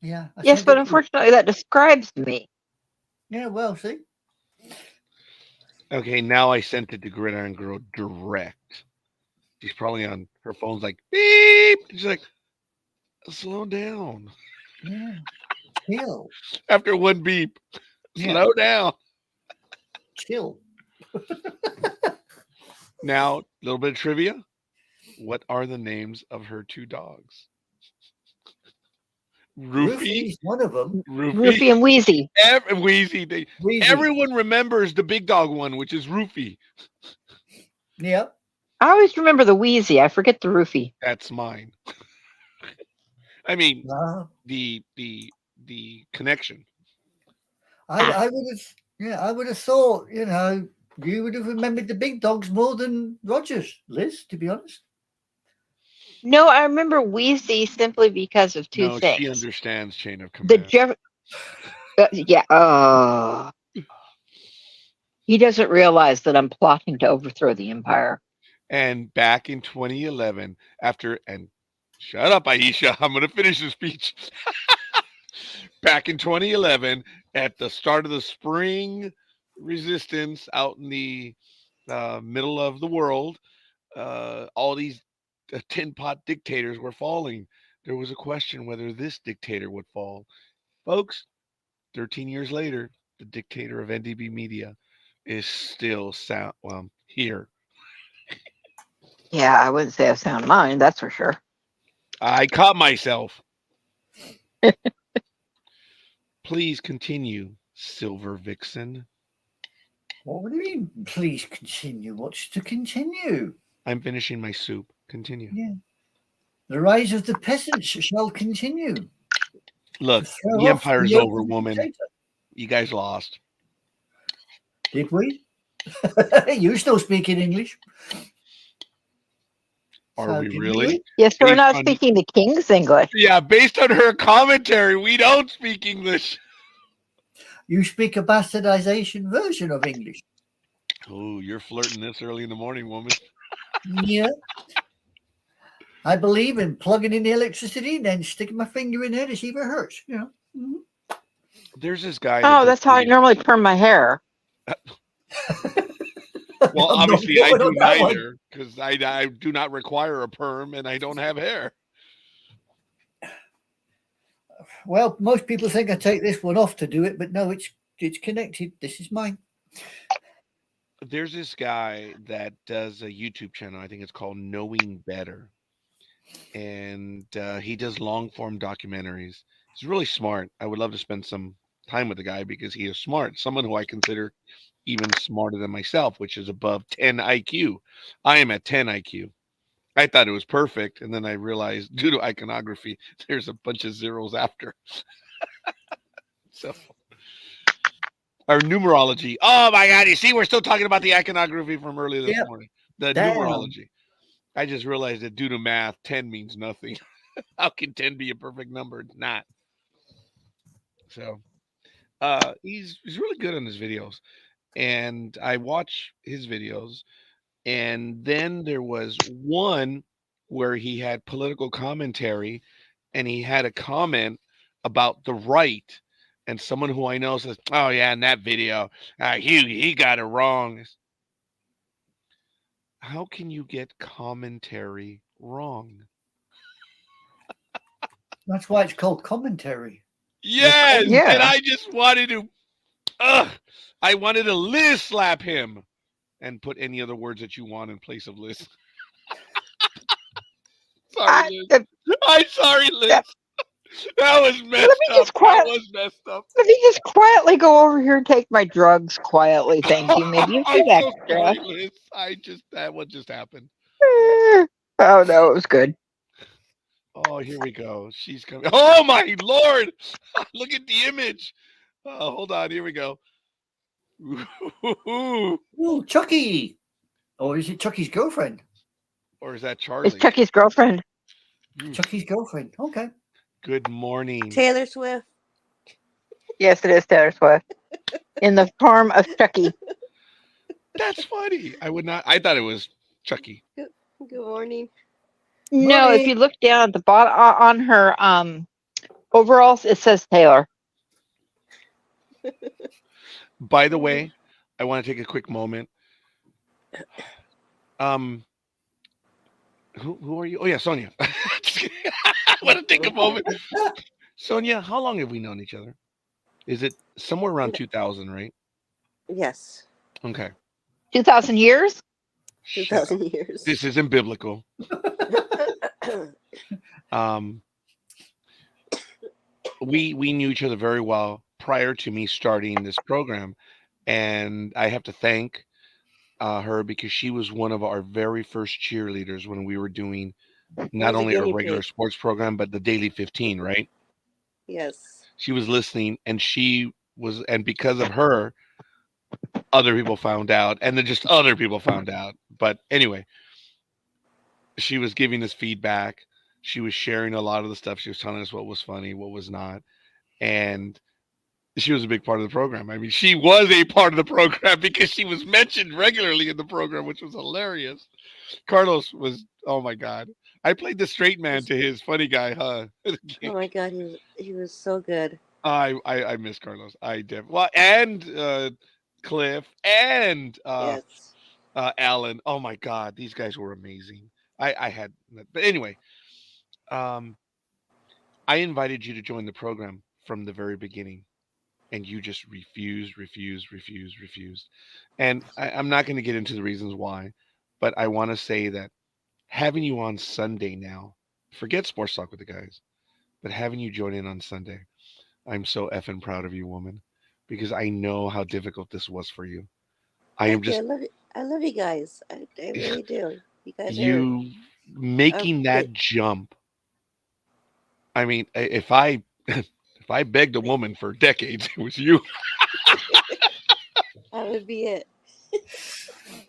Yeah. Yes, but unfortunately, that describes me. Yeah, well, see? Okay, now I sent it to Gridiron Girl direct. She's probably on her phone's like, beep. She's like, slow down. Yeah. Chill. After one beep, slow down. Chill. Now, a little bit of trivia. What are the names of her two dogs? Roofy's one of them. Roofy and Wheezy. Wheezy. Wheezy. Everyone remembers the big dog one, which is Roofy. Yep. I always remember the Wheezy. I forget the Roofy. That's mine. I mean, Uh, the connection. I would have thought, you would have remembered the big dogs more than Rogers, Liz, to be honest. No, I remember Wheezy simply because of two things. She understands chain of The command. he doesn't realize that I'm plotting to overthrow the empire. And back in 2011, shut up, Aisha, I'm going to finish the speech. Back in 2011, at the start of the spring resistance out in the middle of the world, all these tin pot dictators were falling. There was a question whether this dictator would fall. Folks, 13 years later, the dictator of NDB Media is still here. Yeah, I wouldn't say a sound mind, that's for sure. I caught myself. Please continue, Silver Vixen. What do you mean, please continue? What's to continue? I'm finishing my soup. Continue. Yeah. The rise of the peasants shall continue. Look, the empire's over, woman. You guys lost. Did we? You still speaking English? Are we really? Yes, we're not speaking the king's English. Yeah, based on her commentary, we don't speak English. You speak a bastardization version of English. Oh, you're flirting this early in the morning, woman. Yeah. I believe in plugging in the electricity and then sticking my finger in there to see if it hurts. Mm-hmm. There's this guy. Oh, that's how I normally perm my hair. Well, obviously, I do neither because I do not require a perm and I don't have hair. Well, most people think I take this one off to do it, but no, it's connected. This is mine. There's this guy that does a YouTube channel. I think it's called Knowing Better. And he does long form documentaries. He's really smart. I would love to spend some time with the guy because he is smart. Someone who I consider even smarter than myself, which is above 10 IQ. I am at 10 IQ. I thought it was perfect. And then I realized due to iconography, there's a bunch of zeros after. So our numerology. Oh my God. You see, we're still talking about the iconography from earlier this morning. The numerology. I just realized that due to math, 10 means nothing. How can 10 be a perfect number? It's not. So he's really good on his videos. And I watch his videos. And then there was one where he had political commentary and he had a comment about the right, and someone who I know says, "Oh yeah, in that video, he got it wrong." How can you get commentary wrong? That's why it's called commentary. You're Yes, and commenting. Yeah. I just wanted to, ugh, I wanted to Liz slap him and put any other words that you want in place of Liz. Sorry, I, Liz. uh, I'm sorry, Liz. yeah, That was let messed me up. just That quiet. was messed up. Let me just quietly go over here and take my drugs quietly. Thank you. Maybe a I'm bit so extra. sorry, Liz. That what just happened. Oh no, it was good. Oh, here we go. She's coming. Oh my lord! Look at the image. Hold on. Here we go. Oh, Chucky. Or is it Chucky's girlfriend? Or is that It's Charlie? Chucky's girlfriend. Chucky's girlfriend. Okay. Good morning. Taylor Swift. Yes, it is Taylor Swift in the form of Chucky. That's funny. I would not. I thought it was Chucky. Good, good morning. No, if Morning. you look down at the bottom on her overalls, it says Taylor. By the way, I want to take a quick moment. Um, who are you? Oh yeah, Sonia. Just kidding. I want to take a moment. Sonia, how long have we known each other? Is it somewhere around 2000, right? Yes, Okay. 2,000 years. Shut up. 2,000 years. This isn't biblical. Um, we knew each other very well prior to me starting this program, and I have to thank her because she was one of our very first cheerleaders when we were doing I not was a only our guinea regular pig. sports program but the daily 15, right? Yes. She was listening, and because of her, other people found out, and then just other people found out. But anyway, she was giving us feedback. She was sharing a lot of the stuff. She was telling us what was funny, what was not, and she was a big part of the program. I mean, she was a part of the program because she was mentioned regularly in the program, which was hilarious. Carlos was, oh my god, I played the straight man to his funny guy, huh? Oh my God, he was so good. I miss Carlos. I did. Well, and Cliff and Yes. Alan. Oh my god, these guys were amazing. I had, but anyway, um, I invited you to join the program from the very beginning, and you just refused, refused, refused, refused. And I'm not going to get into the reasons why, but I want to say that having you on Sunday now, forget sports talk with the guys, but having you join in on Sunday, I'm so effing proud of you, woman, because I know how difficult this was for you. I am Thank you. just I love you guys. I really do. You guys you are making that jump. I mean, if I if I begged a woman for decades, it was you. that would be it.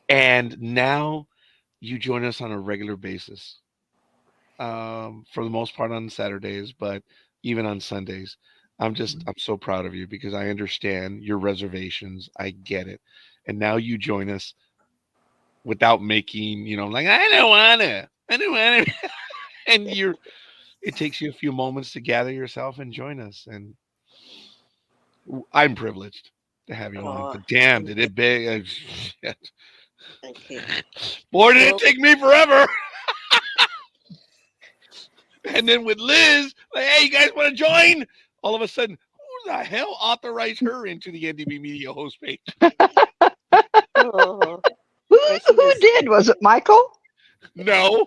And now you join us on a regular basis. For the most part on Saturdays, but even on Sundays. I'm so proud of you because I understand your reservations. I get it. And now you join us without making, like, I don't wanna, and it takes you a few moments to gather yourself and join us. And I'm privileged to have you on, Oh, but damn, thank did you. it big, shit. Thank you. Boy, did it Well, take me forever. And then with Liz, like, hey, you guys want to join? All of a sudden, who the hell authorized her into the NDB Media host page? oh, Who and she who just did? Was it Michael? No,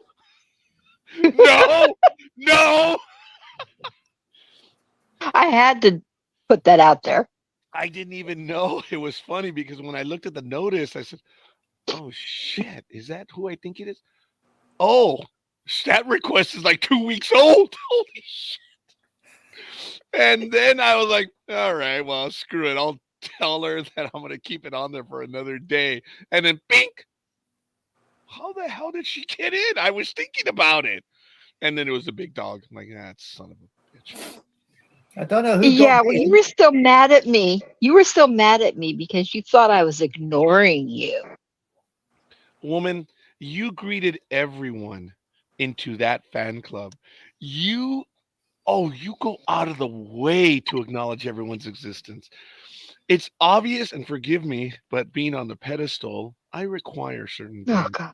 no, no. I had to put that out there. I didn't even know. It was funny because when I looked at the notice, I said, oh, shit. Is that who I think it is? Oh, that request is like 2 weeks old. Holy shit. And then I was like, all right, well, screw it. I'll tell her that I'm going to keep it on there for another day. And then, bink. How the hell did she get in? I was thinking about it. And then it was the big dog. I'm like, ah, son of a bitch. I don't know who got Yeah, well, you in. were still mad at me. You were still mad at me because you thought I was ignoring you. Woman, you greeted everyone into that fan club. You Oh, you go out of the way to acknowledge everyone's existence. It's obvious, and forgive me, but being on the pedestal, I require certain Oh things. God.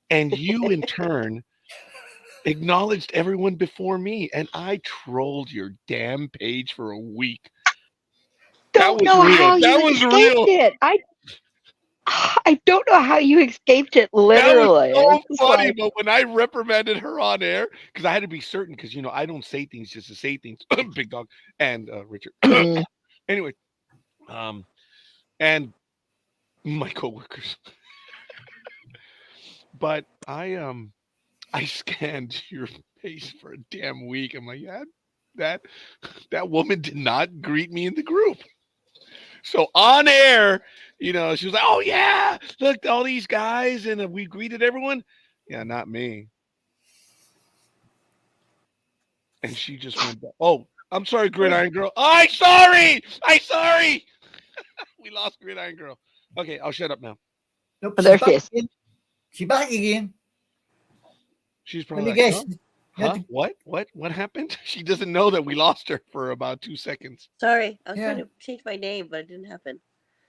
And you, in turn, acknowledged everyone before me, and I trolled your damn page for a week. That Don't was know real. how That you was escaped real. it. I don't know how you escaped it. That was Literally, so it's just funny. like, But when I reprimanded her on air, because I had to be certain, because I don't say things just to say things. Big dog and Richard. mm, Anyway, and my coworkers. But I scanned your face for a damn week. I'm like, yeah, that that woman did not greet me in the group. So on air, she was like, "Oh yeah, look, all these guys, and we greeted everyone." Yeah, not me. And she just went back. Oh, I'm sorry, Gridiron Girl. I'm sorry. I'm sorry. We lost Gridiron Girl. Okay, I'll shut up now. Nope, but she's there she back is. again. She's back again. She's Let probably me like, guess. huh? You had Huh? to- What happened? She doesn't know that we lost her for about 2 seconds. Sorry, I was Yeah. trying to change my name, but it didn't happen.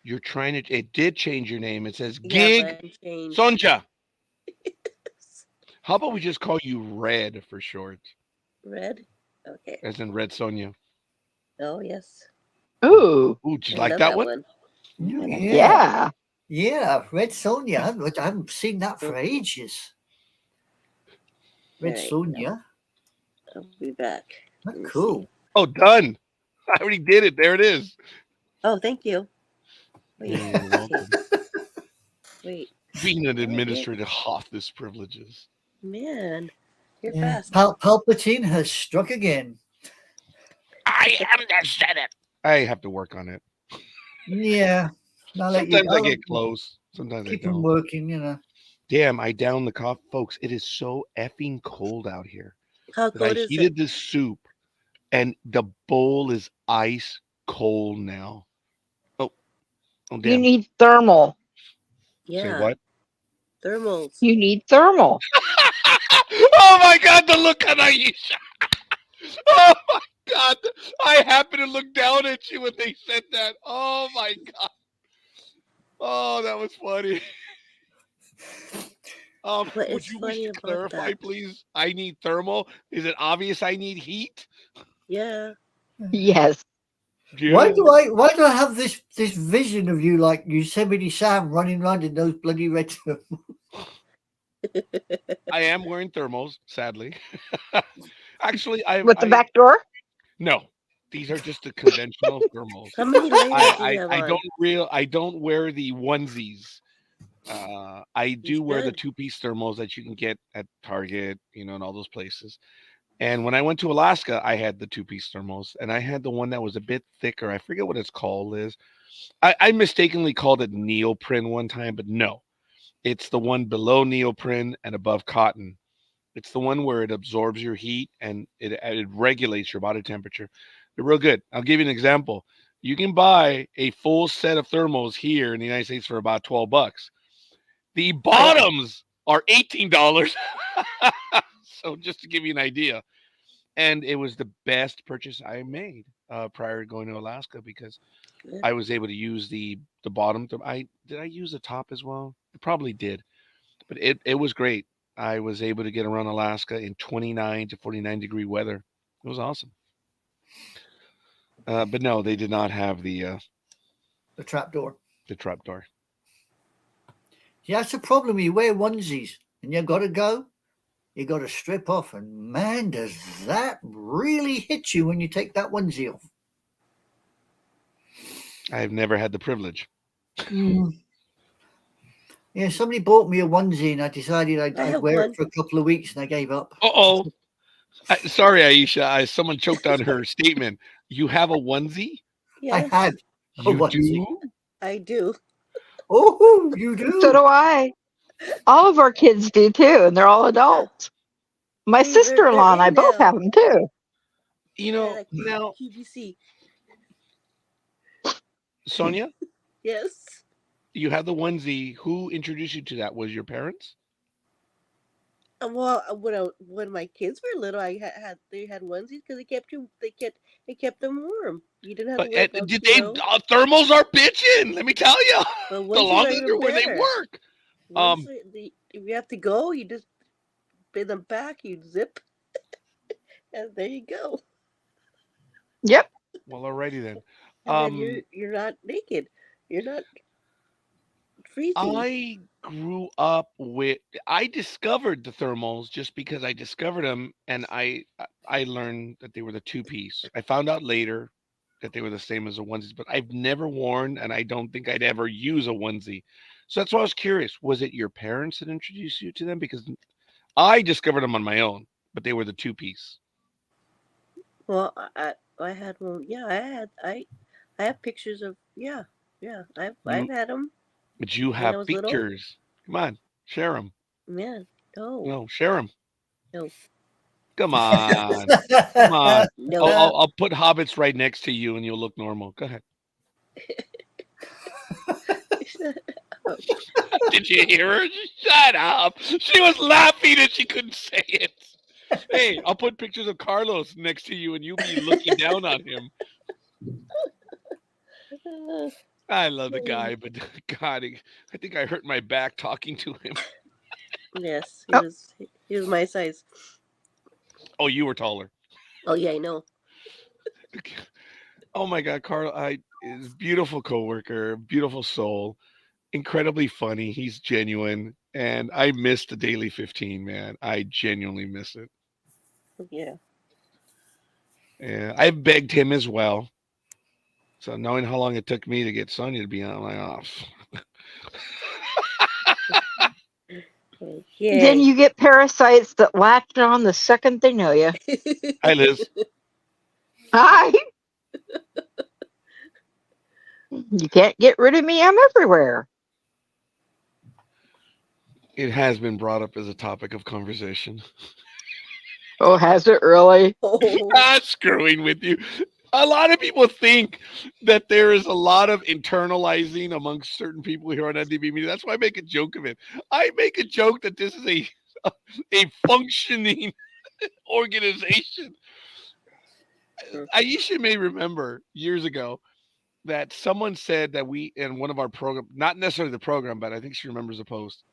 You're trying to. It did change your name. It says Yeah, Gig but I changed. Sonja. How about we just call you Red for short, Red? Okay. as in Red Sonja? Oh, yes. Ooh, Ooh, do you I like love that that one? one. Ooh, I like yeah. yeah. Yeah, Red Sonja. I haven't seen that for that. ages. Red Alright, Sonja. I'll be back. That's Let me cool. see. Oh, done. I already did it. There it is. Oh, thank you. Wait, Yeah, you're welcome. wait. Being an Oh, yeah. administrator, half this privileges. Man, you're Yeah. fast. Palpatine has struck again. I am the Senate. I have to work on it. Yeah. Sometimes I I'll get close. Sometimes I keep him don't. working. Damn, I downed the coffee. Folks, it is so effing cold out here How that I cold is it? heated this soup and the bowl is ice cold now. Oh, You damn. need thermal. Say Yeah, what? thermals. You need thermal. Oh my God, the look on Aisha. Oh my God. I happened to look down at you when they said that. Oh my God. Oh, that was funny. What Would is you wish funny to about clarify, that? please? I need thermal. Is it obvious I need heat? Yeah. Yes. Why Yeah. do I have this vision of you like Yosemite Sam running around in those bloody red I am wearing thermals, sadly. Actually, With the I back door? no. These are just the conventional thermals. How many layers do you I have I on? I don't wear the onesies. I It's do wear the good. 2-piece thermals that you can get at Target, and all those places. And when I went to Alaska, I had the 2-piece thermals, and I had the one that was a bit thicker. I forget what it's called is. I mistakenly called it neoprene one time, but no, it's the one below neoprene and above cotton. It's the one where it absorbs your heat and it regulates your body temperature. They're real good. I'll give you an example. You can buy a full set of thermals here in the United States for about $12. The bottoms are $18. So just to give you an idea. And it was the best purchase I made prior to going to Alaska because Good. I was able to use the bottom. Did I use the top as well? I probably did, but it was great. I was able to get around Alaska in 29 to 49-degree weather. It was awesome. But no, they did not have the trapdoor. trapdoor. Yeah, that's the problem. You wear onesies and you got to go. You got to strip off, and man, does that really hit you when you take that onesie off. I've never had the privilege. Yeah, somebody bought me a onesie, and I decided I I'd have wear one. it for a couple of weeks, and I gave up. Uh-oh. Sorry, Aisha. Someone choked on her statement. You have a onesie? I Yes, had a You onesie. do? I do. Oh, you So do? do I. All of our kids do too, and they're all adults. My See, they're sister-in-law and I in both have now. them too. Yeah, like Now, QVC. Sonia, Yes. you have the onesie. Who introduced you to that? Was your parents? Well, when my kids were little, they had onesies because they kept them warm. You didn't have to But worry about did they thermals are bitching? Let me tell you, But the onesies are longer they're even where they better. work. Once if you have to go, you just pin them back. You zip, and there you go. Yep. Well, alrighty then. And then you're not naked. You're not freezing. I grew up with. I discovered the thermals just because I discovered them, and I learned that they were the two piece. I found out later that they were the same as the onesies, but I've never worn, and I don't think I'd ever use a onesie. So that's why I was curious. Was it your parents that introduced you to them? Because I discovered them on my own, but they were the two piece. Well, I had one. Yeah, I have pictures of yeah. I've You, had them but you when I have was little. pictures. Come on, share them. Yeah. No. No, share them. No. Come on. Come on. No. I'll put hobbits right next to you and you'll look normal. Go ahead. Did you hear her? Shut up. She was laughing and she couldn't say it. Hey, I'll put pictures of Carlos next to you and you'll be looking down on him. I love the guy, but God, I think I hurt my back talking to him. Yes, Oh. he was my size. Oh, you were taller. Oh yeah, I know. Oh my God, Carl, is beautiful coworker, beautiful soul, incredibly funny. He's genuine, and I miss the Daily 15, man. I genuinely miss it. Yeah. Yeah, I begged him as well. So knowing how long it took me to get Sonya to be on, I'm like, oh. Then you get parasites that latch on the second they know you. Hi, Liz. Hi. You can't get rid of me. I'm everywhere. It has been brought up as a topic of conversation. Oh, has it really? Not screwing with you. A lot of people think that there is a lot of internalizing amongst certain people here on NDB Media. That's why I make a joke of it. I make a joke that this is a functioning organization. Aisha may remember years ago that someone said that we, in one of our program, not necessarily the program, but I think she remembers a post.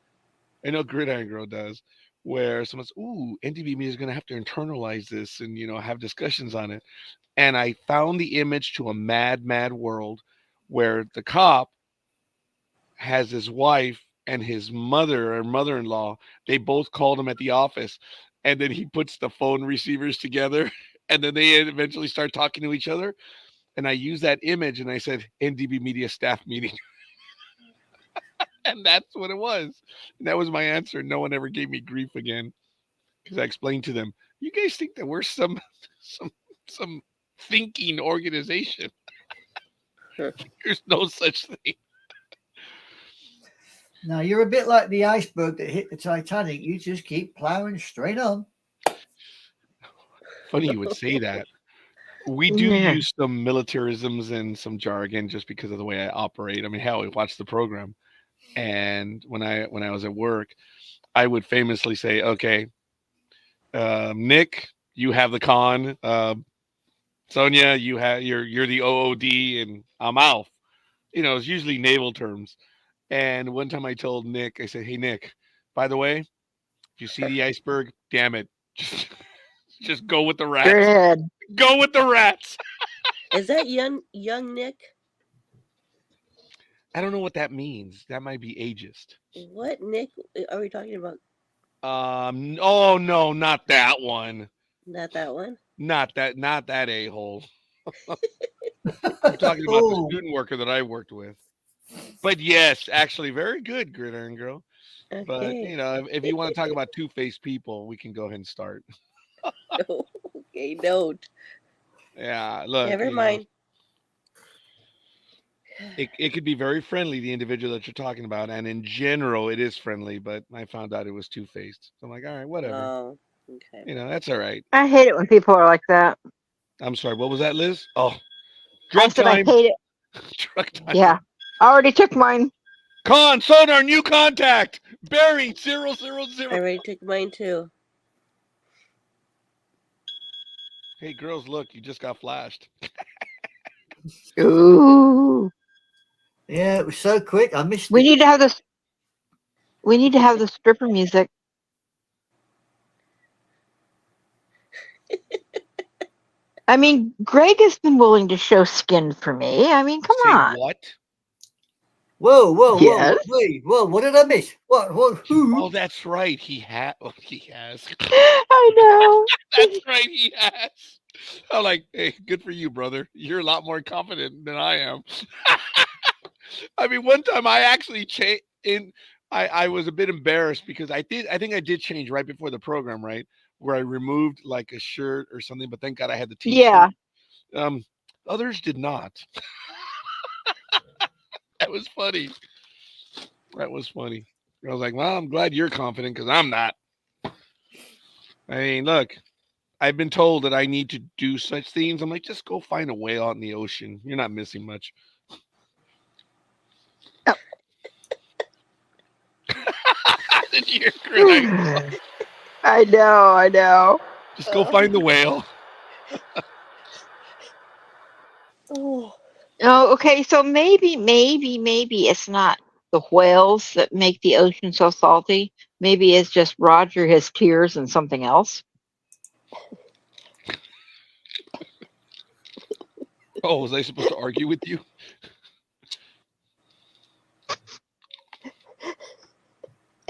I know Gridiron Girl does, where someone's, ooh, NDB Media is going to have to internalize this and, have discussions on it. And I found the image to a mad, mad world where the cop has his wife and his mother or mother-in-law. They both called him at the office, and then he puts the phone receivers together, and then they eventually start talking to each other. And I used that image, and I said, NDB Media staff meeting. And that's what it was. And that was my answer. No one ever gave me grief again because I explained to them, you guys think that we're some thinking organization. There's no such thing. Now, you're a bit like the iceberg that hit the Titanic. You just keep plowing straight on. Funny you would say that. We do use some militarisms and some jargon just because of the way I operate. I mean, hell, we watch the program. And when I was at work, I would famously say, okay, Nick, you have the con. Sonia, you're the OOD, and I'm Alf. It's usually naval terms. And one time I told Nick, I said, hey Nick, by the way, if you see the iceberg, damn it, just go with the rats. Go with the rats. Is that young Nick? I don't know what that means. That might be ageist. What Nick are we talking about? Oh no, not that one. Not that one. Not that a-hole. I'm talking about the student worker that I worked with. But yes, actually, very good, Gridiron Girl. Okay. But if you want to talk about two-faced people, we can go ahead and start. Okay, don't. Yeah, look. Never mind. It could be very friendly, the individual that you're talking about, and in general, it is friendly. But I found out it was two-faced. So I'm like, all right, whatever. Oh, okay. That's all right. I hate it when people are like that. I'm sorry. What was that, Liz? Oh, drug time. I hate it. Drug time. Yeah, I already took mine. Sonar, new contact. Barry 000. I already took mine too. Hey, girls, look, you just got flashed. Ooh. Yeah, it was so quick. I missed We it. need to have this. We need to have the stripper music. I mean, Greg has been willing to show skin for me. I mean, come Say on. what? Whoa! Yes. Wait, whoa! What did I miss? What? Who? Oh, that's right. He has. I know. That's right. He has. I'm like, hey, good for you, brother. You're a lot more confident than I am. I mean, one time I actually changed in. I was a bit embarrassed because I think I did change right before the program, right, where I removed like a shirt or something. But thank God I had the T-shirt. Yeah. Others did not. That was funny. That was funny. I was like, well, I'm glad you're confident because I'm not. I mean, look, I've been told that I need to do such things. I'm like, just go find a whale out in the ocean. You're not missing much. Oh. Did you hear Chris? I know. Just go find the whale. Oh, Oh, okay. So maybe it's not the whales that make the ocean so salty. Maybe it's just Roger, his tears, and something else. Oh, was I supposed to argue with you?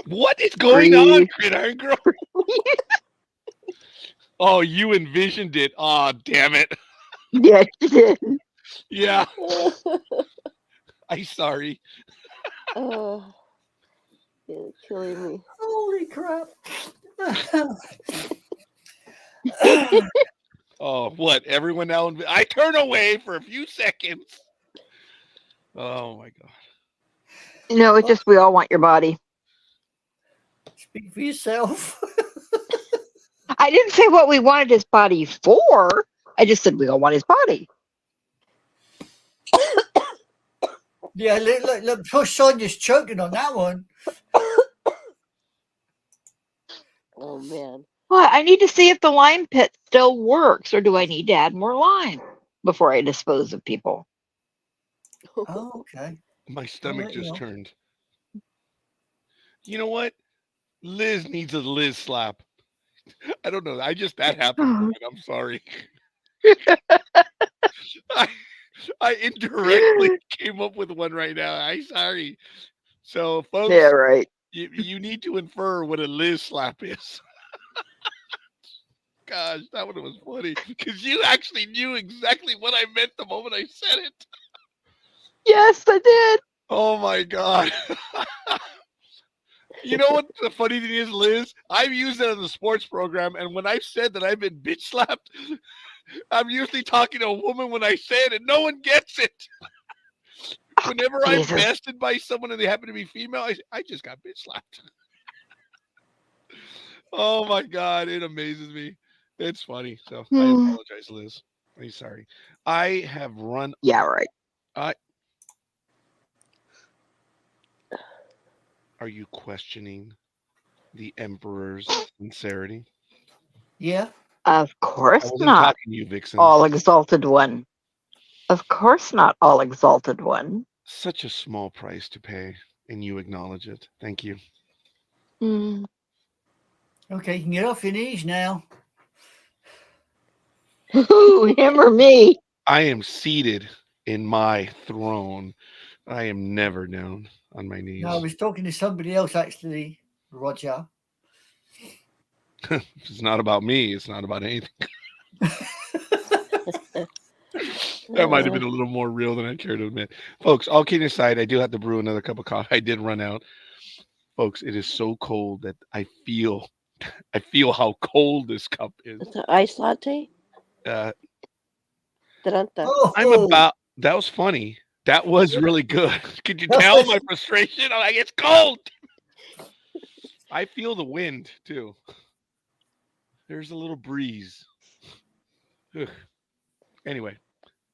What is going on, Breathe. Gridiron Girl? Oh, you envisioned it. Oh, damn it. Yeah, she did. Yeah, I'm sorry. oh, you're killing me. Holy crap! Oh, what? Everyone now? I turn away for a few seconds. Oh, my God. No, it's just we all want your body. Speak for yourself. I didn't say what we wanted his body for. I just said we all want his body. Yeah, look, poor Sonia's choking on that one. Oh man. Well, I need to see if the lime pit still works, or do I need to add more lime before I dispose of people? Oh, okay. My I'll stomach let you just know. turned. You know what? Liz needs a Liz slap. I don't know. That happened. I'm sorry. I, I indirectly came up with one right now. I'm sorry. So, folks, Yeah, right. you need to infer what a Liz slap is. Gosh, that one was funny because you actually knew exactly what I meant the moment I said it. Yes, I did. Oh my God. You know what the funny thing is, Liz? I've used it on the sports program, and when I've said that I've been bitch slapped, I'm usually talking to a woman when I say it, and no one gets it. Whenever I'm Jesus. bested by someone and they happen to be female, I just got bitch slapped. Oh my God, it amazes me. It's funny. So I apologize, Liz. I'm sorry. I have run. Yeah, right. Are you questioning the Emperor's sincerity? Yeah. Of I course wasn't not, talking to you, Vixen. all exalted one. Of course not, all exalted one. Such a small price to pay, and you acknowledge it. Thank you. Mm. Okay, you can get off your knees now. Who, him or me? I am seated in my throne. I am never down on my knees. No, I was talking to somebody else actually, Roger. It's not about me. It's not about anything. That might have been a little more real than I care to admit. Folks, all kidding aside, I do have to brew another cup of coffee. I did run out. Folks, it is so cold that I feel how cold this cup is. It's an ice latte. Uh, Da-dun-dun. Oh, that was funny. That was really good. Could you tell my frustration? I'm like, it's cold. I feel the wind too. There's a little breeze. Ugh. Anyway,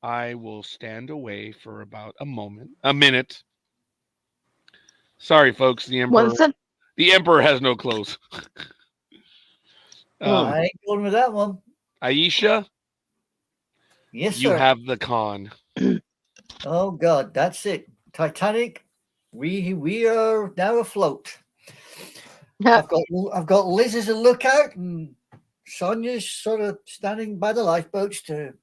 I will stand away for about a minute. Sorry, folks. The Emperor The Emperor has no clothes. I ain't going with that one. Aisha, Yes, you sir. have the con. Oh God, that's it. Titanic. We are now afloat. I've got Liz as a lookout, and Sonia's sort of standing by the lifeboats to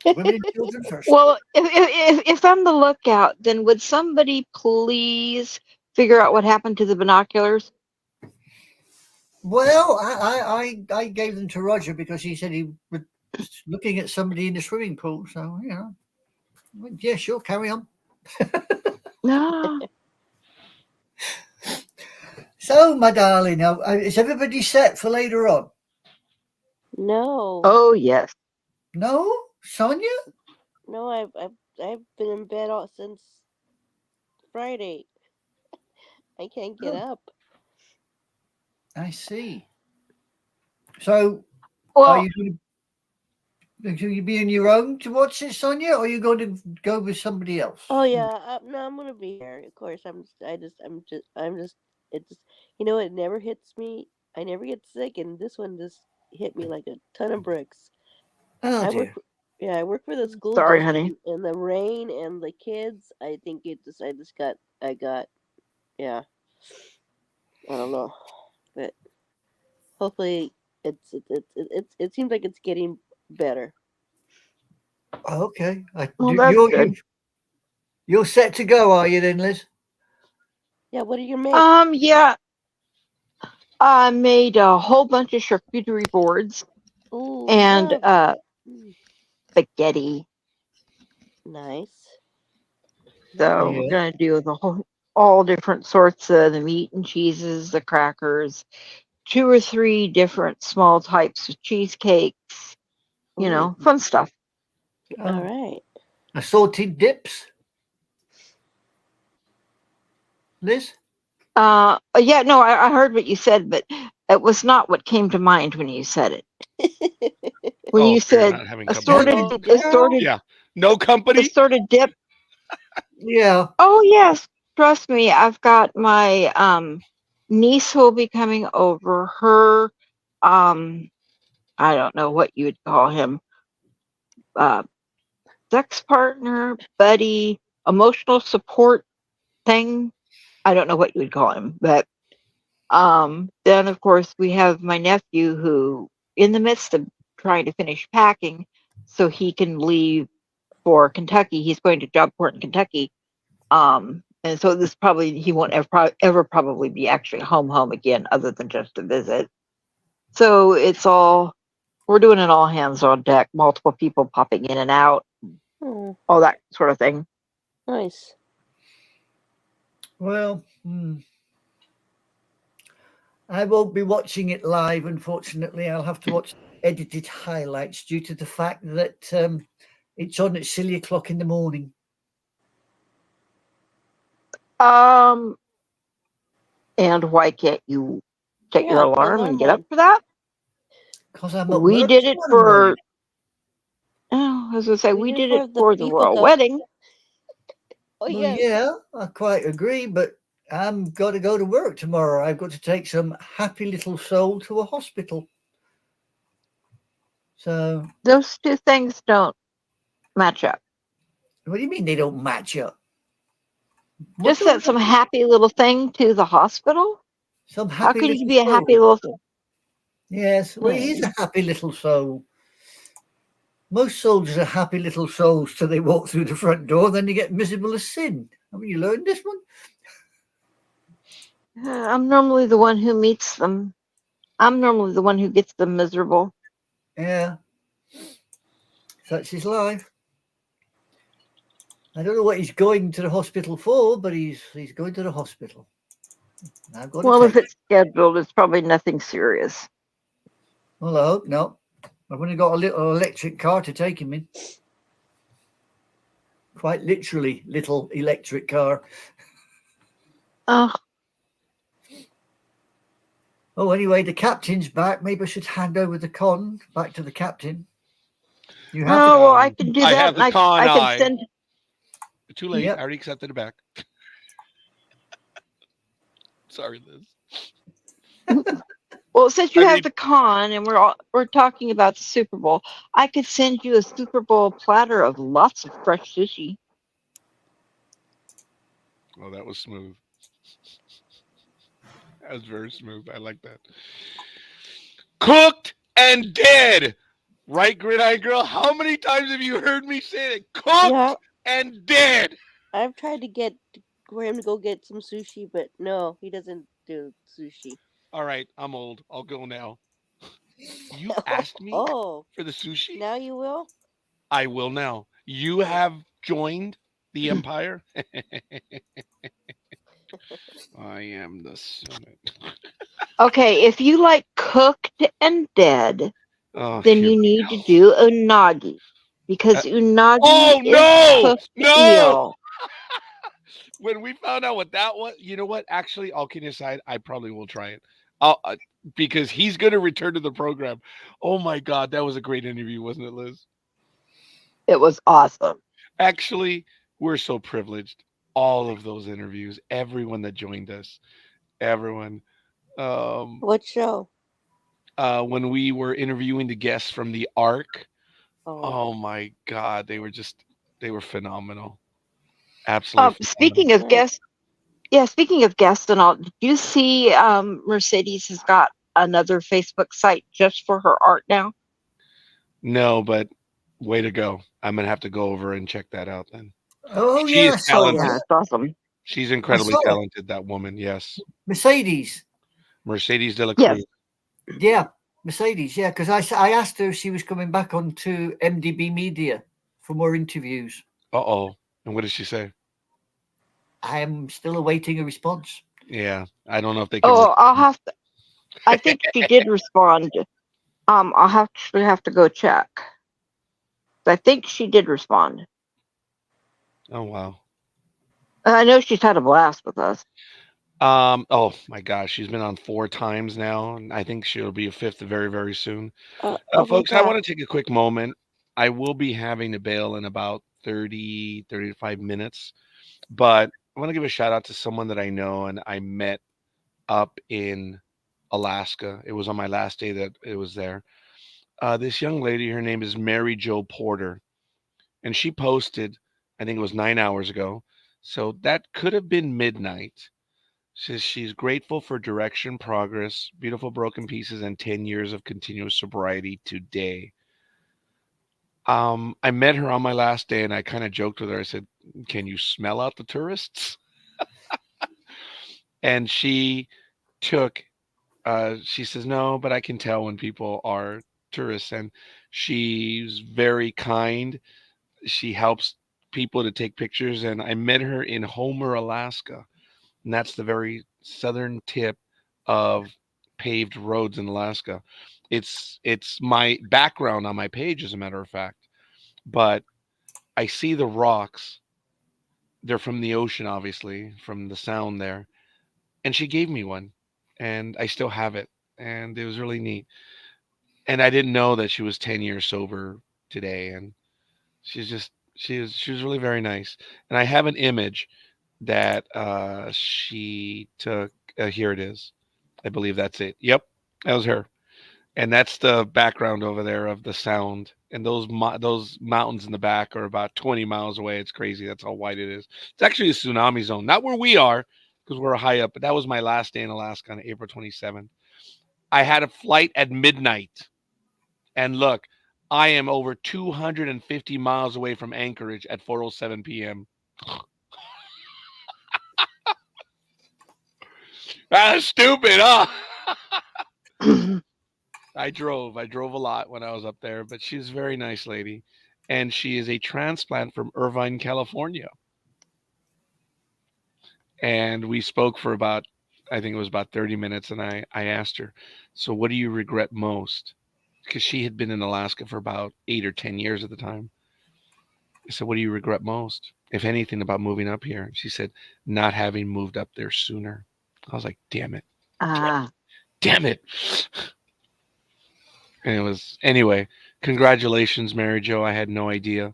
women and children first. Well, if I'm the lookout, then would somebody please figure out what happened to the binoculars? Well, I gave them to Roger because he said he was looking at somebody in the swimming pool. So yeah, sure, carry on. No. So, my darling, now is everybody set for later on? No. Oh yes. No, Sonia. No, I've been in bed all since Friday. I can't get up. I see. So, are Well, you going to be on your own to watch it, Sonia, or are you going to go with somebody else? Oh yeah, no, I'm gonna be here. Of course, I'm just. It just, it never hits me. I never get sick, and this one just hit me like a ton of bricks. Oh I dear. I work for the school sorry, district, honey. and the rain and the kids. I think I got, yeah. I don't know, but hopefully it seems like it's getting better. Okay. Well, that's good. You're set to go, are you then, Liz? Yeah, what do you make? Yeah. I made a whole bunch of charcuterie boards Ooh, and love. spaghetti. Nice. So Yeah. we're gonna do all different sorts of the meat and cheeses, the crackers, 2 or 3 different small types of cheesecakes. Ooh. Fun stuff. All right. Assorted dips, Liz? Yeah, no, I heard what you said, but it was not what came to mind when you said it. When Oh, you you're said not having company. Yeah. No company? assorted dip. Yeah. Oh yes, trust me, I've got my niece who will be coming over. Her I don't know what you would call him. Uh sex partner, buddy, emotional support thing. I don't know what you would call him, but then of course we have my nephew who in the midst of trying to finish packing so he can leave for Kentucky. He's going to Jobport in Kentucky. And so this probably he won't ever probably be actually home again other than just a visit. So we're doing an all hands on deck, multiple people popping in and out, Oh, all that sort of thing. nice. Well, I won't be watching it live, unfortunately. I'll have to watch edited highlights due to the fact that it's on at silly o'clock in the morning. And why can't you set your Yeah, the alarm and alarm get up went. for that? Because I'm at We work did it tomorrow morning. for I was gonna say We we did it did it for the for the people royal go. wedding. Oh Well, yes. yeah, I quite agree, but I'm got to go to work tomorrow. I've got to take some happy little soul to a hospital. So, Those two things don't match up. what do you mean they don't match up? What Just don't sent some happy little thing to the hospital. some How happy could you little be a happy soul? little thing? Yes, well, he's a happy little soul. Most soldiers are happy little souls till they walk through the front door, then they get miserable as sin. Haven't you learned this one? I'm normally the one who meets them. I'm normally the one who gets them miserable. Yeah, such is life. I don't know what he's going to the hospital for, but he's going to the hospital. I've got to Well, if take him. it's scheduled, it's probably nothing serious. Well, I hope not. I've only got a little electric car to take him in. Quite literally, little electric car. Oh, Oh, anyway, the captain's back. Maybe I should hand over the con back to the captain. You have oh the well, I can do I that. have the And con I can eye. send. Too late. Yep. I already accepted it back. Sorry, Liz. Well, since you I have mean, the con and we're talking about the Super Bowl, I could send you a Super Bowl platter of lots of fresh sushi. oh, that was smooth. That was very smooth. I like that. Cooked and dead. Right, Gridiron Girl? How many times have you heard me say it? Yeah, Cooked and dead. I've tried to get for him to go get some sushi, but no, he doesn't do sushi. All right, I'm old. I'll go now. You asked me Oh, for the sushi? now you will? I will now. You Oh, have joined the empire. I am the summit. Okay, if you like cooked and dead, Oh, then here you we need to do unagi go. because unagi Oh is no, cooked no! eel. When we found out what that was, you know what? Actually, all kidding aside, I probably will try it. I'll because he's going to return to the program. Oh my God, that was a great interview, wasn't it, Liz? It was awesome. Actually, we're so privileged. All of those interviews, everyone that joined us, everyone. Um, what show? when we were interviewing the guests from the Ark, Oh, oh my God, they were phenomenal. Absolutely phenomenal. Speaking of right. guests, yeah, speaking of guests and all, did you see Mercedes has got another Facebook site just for her art now? No, but way to go. I'm gonna have to go over and check that out then. Oh She yeah, is I saw talented. Yeah, that. it's awesome. She's I incredibly saw it. talented, that woman. Yes. Mercedes. Mercedes de la Yes. Cruz. Yeah, Mercedes. Yeah, because I asked her if she was coming back onto MDB Media for more interviews. Uh-oh. And what did she say? I am still awaiting a response. Yeah. I don't know if they can Oh, I'll have to. I think she did respond. I'll have to go check. I think she did respond. Oh wow. I know she's had a blast with us. Oh my gosh, she's been on 4 times now, and I think she'll be a fifth very, very soon. Oh my Folks, I god. want to take a quick moment. I will be having to bail in about 35 minutes, but I want to give a shout out to someone that I know and I met up in Alaska. It was on my last day that it was there. This young lady, her name is Mary Jo Porter, and she posted, I think it was 9 hours ago. So that could have been midnight. Says she's grateful for direction, progress, beautiful broken pieces, and 10 years of continuous sobriety today. I met her on my last day and I kind of joked with her. I said, "Can you smell out the tourists?" And took, she says, "No, but I can tell when people are tourists." And she's very kind. She helps people to take pictures. And I met her in Homer, Alaska. And that's the very southern tip of paved roads in Alaska. It's my background on my page, as a matter of fact. But I see the rocks. They're from the ocean, obviously, from the sound there. And she gave me one, and I still have it, and it was really neat. And I didn't know that she was 10 years sober today, and she was really very nice. And I have an image that she took. Here it is. I believe that's it. Yep, that was her. And that's the background over there of the sound. And those mountains in the back are about 20 miles away. It's crazy. That's how wide it is. It's actually a tsunami zone, not where we are because we're high up. But that was my last day in Alaska on April 27th. I had a flight at midnight, and look, I am over 250 miles away from Anchorage at 4:07 p.m. That's stupid, huh? I drove. I drove a lot when I was up there, but she's a very nice lady. And she is a transplant from Irvine, California. And we spoke for about, I think it was about 30 minutes. And I asked her, "So what do you regret most?" Because she had been in Alaska for about 8 or 10 years at the time. I said, "What do you regret most, if anything, about moving up here?" She said, "Not having moved up there sooner." I was like, damn it. Ah, Damn it. And it was, anyway, congratulations, Mary Jo. I had no idea.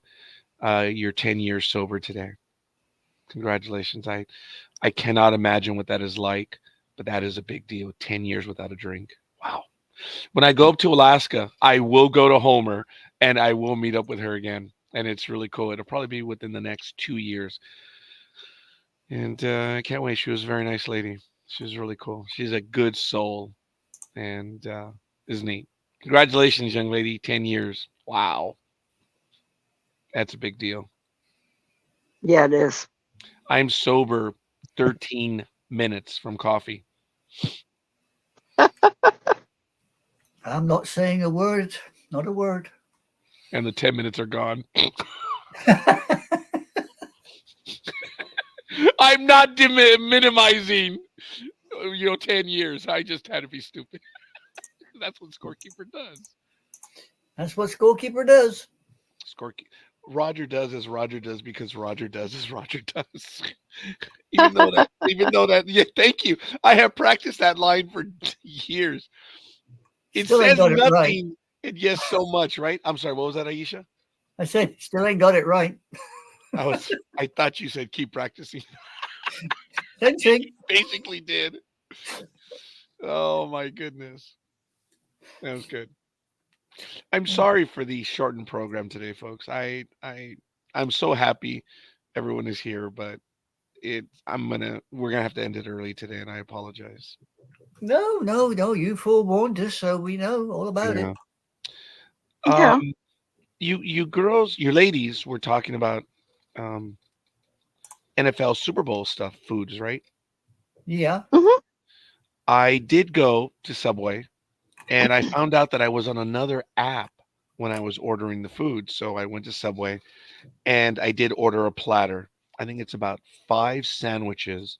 You're 10 years sober today. Congratulations. I cannot imagine what that is like, but that is a big deal. 10 years without a drink. Wow. When I go up to Alaska, I will go to Homer and I will meet up with her again. And it's really cool. It'll probably be within the next 2 years. And I can't wait. She was a very nice lady. She was really cool. She's a good soul and is neat. Congratulations, young lady. 10 years. Wow. That's a big deal. Yeah, it is. I'm sober 13 minutes from coffee. I'm not saying a word, not a word. And the 10 minutes are gone. I'm not minimizing, 10 years. I just had to be stupid. That's what scorekeeper does. That's what scorekeeper does. Roger does as Roger does because Roger does as Roger does. even though that, yeah, thank you. I have practiced that line for years. It Still ain't says got it nothing right. and yes so much, right? I'm sorry, what was that, Aisha? I said, still ain't got it right. I thought you said keep practicing. Same thing. Basically did. Oh my goodness. That was good. I'm sorry for the shortened program today, folks. I'm so happy everyone is here, but we're gonna have to end it early today, and I apologize. No. You forewarned us, so we know all about Yeah. it. Yeah. You girls, you ladies were talking about NFL Super Bowl stuff, foods, right? Yeah. I did go to Subway and I found out that I was on another app when I was ordering the food. So I went to Subway and I did order a platter. I think it's about 5 sandwiches.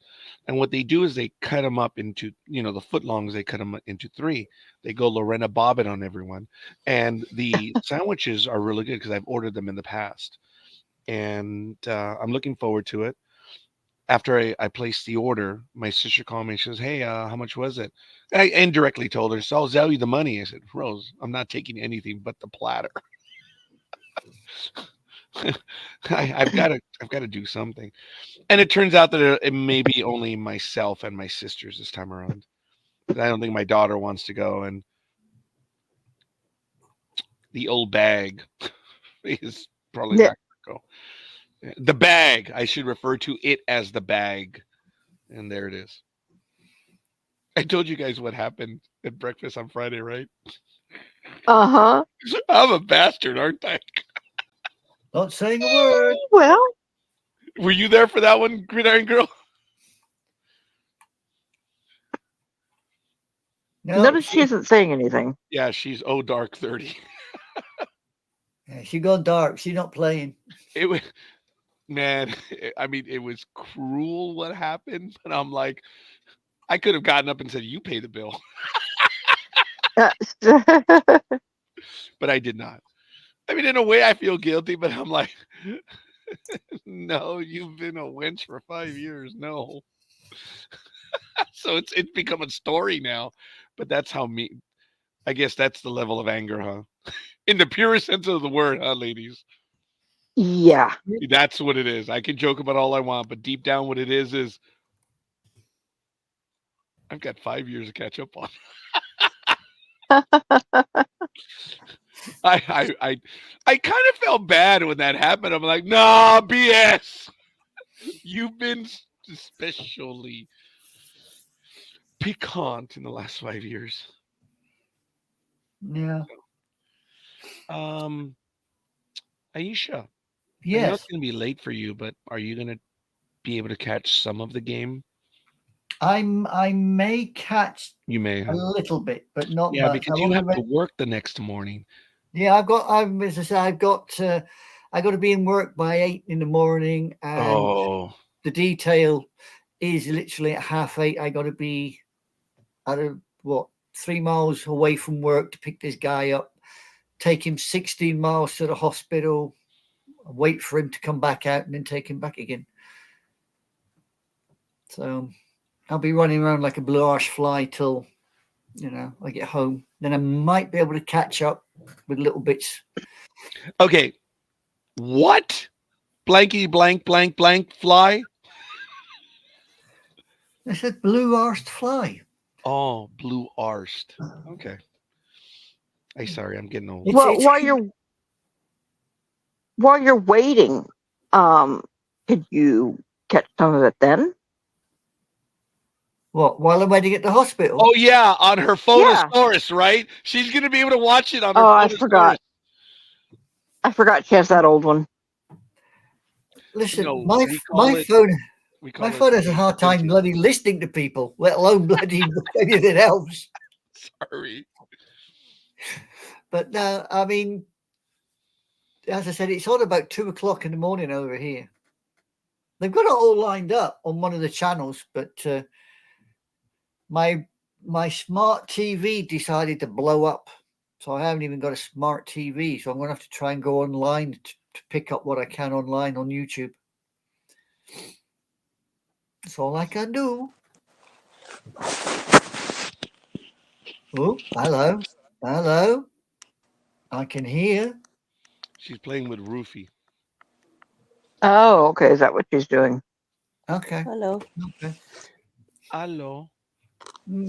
And what they do is they cut them up into, the footlongs, they cut them into 3. They go Lorena Bobbitt on everyone. And the sandwiches are really good because I've ordered them in the past. And I'm looking forward to it. After I placed the order, my sister called me. She says, "Hey, how much was it?" I indirectly told her, "So I'll sell you the money." I said, "Rose, I'm not taking anything but the platter. I've got to do something." And it turns out that it may be only myself and my sisters this time around. I don't think my daughter wants to go, and the old bag is probably Yeah. not going to go. The bag. I should refer to it as the bag. And there it is. I told you guys what happened at breakfast on Friday, right? Uh-huh. I'm a bastard, aren't I? Not saying a word. Well, Were you there for that one, Gridiron Girl? No, notice she isn't saying anything. Yeah, she's dark 30. she gone dark. She's not playing. It was, man, I mean, it was cruel what happened, but I'm like, I could have gotten up and said, "You pay the bill," but I did not. I mean, in a way, I feel guilty, but I'm like, no, you've been a wench for 5 years. No. So it's become a story now, but that's how I guess that's the level of anger, huh? In the purest sense of the word, huh, ladies? Yeah. That's what it is. I can joke about all I want, but deep down, what it is I've got 5 years to catch up on. I kind of felt bad when that happened. I'm like, nah, BS. You've been especially piquant in the last 5 years. Yeah. Aisha, I know it's Yes. going to be late for you, but are you going to be able to catch some of the game? I may catch You may, a huh? little bit, but not Yeah, much. because you have to work the next morning. Yeah, as I say, I got to be in work by 8 in the morning, and the detail is literally at 8:30. I got to be out of 3 miles away from work to pick this guy up, take him 16 miles to the hospital, wait for him to come back out, and then take him back again. So I'll be running around like a blue arse fly till I get home. Then I might be able to catch up with little bits. Okay. What? Blanky blank blank blank fly? It said blue arsed fly. Oh, blue arsed. Okay. Hey, sorry, I'm getting old. It's Well, it's while you're waiting, could you catch some of it then? what, while I'm waiting at the hospital. Oh yeah, on her Yeah. photosaurus, right? She's gonna be able to watch it on her Oh, I photosaurus. forgot. I forgot she has that old one. Listen, No, my we call my it phone we call my it phone has a hard time vintage. bloody listening to people, let alone bloody anything else. Sorry. But no, I mean, as I said, it's on about 2 o'clock in the morning over here. They've got it all lined up on one of the channels, but my smart TV decided to blow up, so I haven't even got a smart TV. So I'm going to have to try and go online to pick up what I can online on YouTube. That's all I can do. Oh, hello, hello. I can hear. She's playing with Roofy. Oh, okay. Is that what she's doing? Okay, Hello. okay. Hello.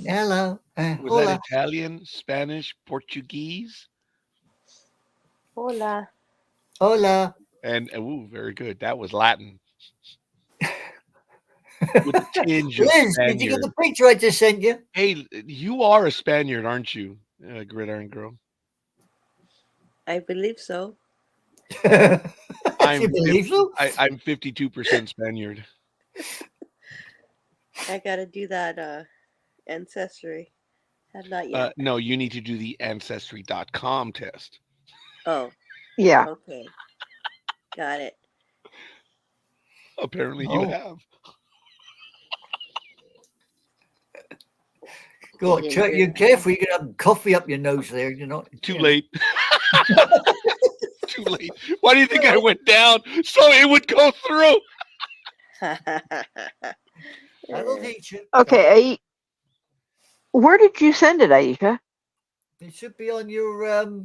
Hello. Was that Hola. Italian, Spanish, Portuguese? Hola. Hola. And ooh, very good. That was Latin. With a tinge of Liz, did you get Spaniard. the picture I just sent you? Hey, you are a Spaniard, aren't you, Gridiron Girl? I believe so. You believe so? I'm 52% Spaniard. I gotta do that ancestry. Have not yet. No, you need to do the Ancestry.com test. Oh, Yeah. okay. Got it. Apparently you Oh. have. Go on, Ian Chuck, you're Grimm. careful. You're going to have coffee up your nose there. You're not. Too you know. late. Too late. Why do you think I went down? So it would go through. That'll teach you. Okay. Where did you send it, Aisha? It should be on your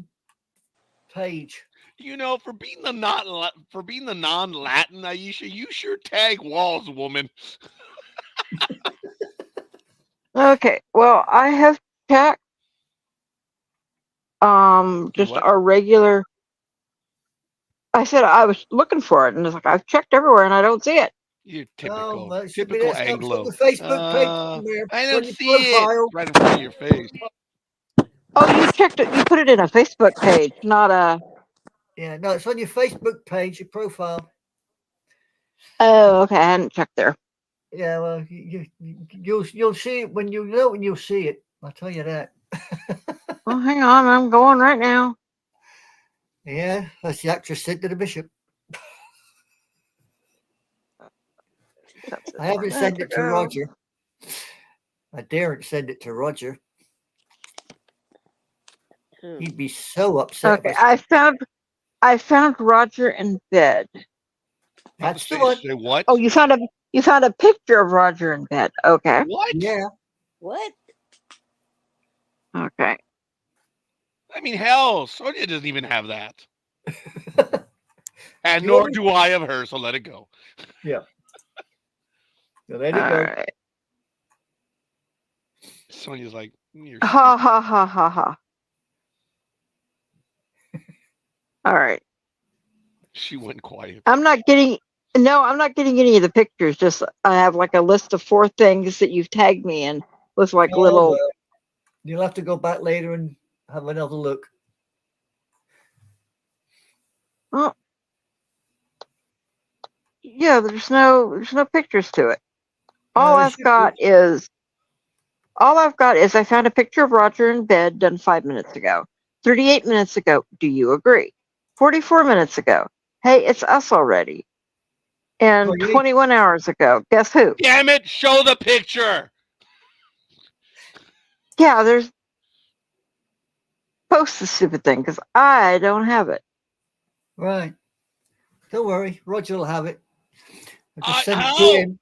page. You know, for being the non-Latin, Aisha, you sure tag walls, woman. Okay. Well, I have checked just What? our regular. I said I was looking for it, and it's like I've checked everywhere, and I don't see it. You're Oh, typical. well, it should be Typical there. It's on Anglo. the Facebook page somewhere. I It's don't on your see it. profile. It's right in front of your face. Oh, you checked it. You put it in a Facebook page, not a. Yeah, no, it's on your Facebook page, your profile. Oh, okay. I hadn't checked there. Yeah, well, you'll see it when you'll see it. I'll tell you that. Well, hang on. I'm going right now. Yeah, that's the actress said to the bishop. I haven't sent it to Roger. I daren't send it to Roger. He'd be so upset. Okay, I found Roger in bed. That's the Say, one. say what? Oh, you found a picture of Roger in bed. Okay. What? Yeah. What? Okay. I mean, hell, Sonia doesn't even have that. And You nor want me- do I of her, so let it go. Yeah. So let it All go. right. Sonia's like, you're Ha ha ha ha ha. All right. she went quiet. I'm not getting any of the pictures. Just I have like a list of 4 things that you've tagged me in with like Oh, little. well, you'll have to go back later and have another look. Oh, yeah. There's no pictures to it. All there I've should got is I found a picture of Roger in bed done 5 minutes ago. 38 minutes ago. Do you agree? 44 minutes ago. Hey, it's us already. And 21 hours ago. Guess who? Damn it, show the picture. Yeah, there's post the stupid thing because I don't have it. Right. Don't worry. Roger will have it. I just sent it how? to him.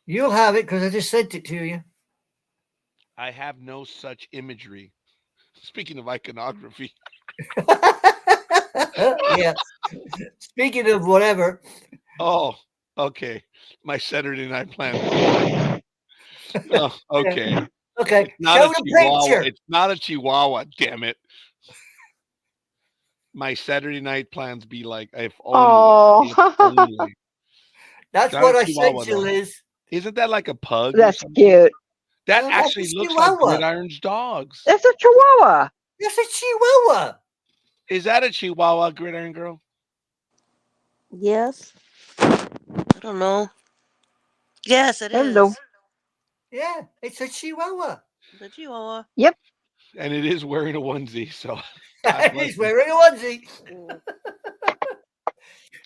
You'll have it because I just sent it to you. I have no such imagery. Speaking of iconography. Yeah. Speaking of whatever. Oh, okay. My Saturday night plan. Oh, okay. Okay, It's not show a the Chihuahua. picture. It's not a Chihuahua. Damn it. My Saturday night plans be like, if only. If Oh, only. That's Not a what I said Chihuahua to though. Liz. Isn't that like a pug or that's something? cute. That No, that's a actually looks like Chihuahua. Gridiron's dogs. That's a Chihuahua. That's a Chihuahua. Is that a Chihuahua, Gridiron Girl? Yes. I don't know. Yes, it Hello. is. Yeah, it's a Chihuahua. The Chihuahua. Yep. And it is wearing a onesie, so God bless He's him, wearing a onesie. Mm.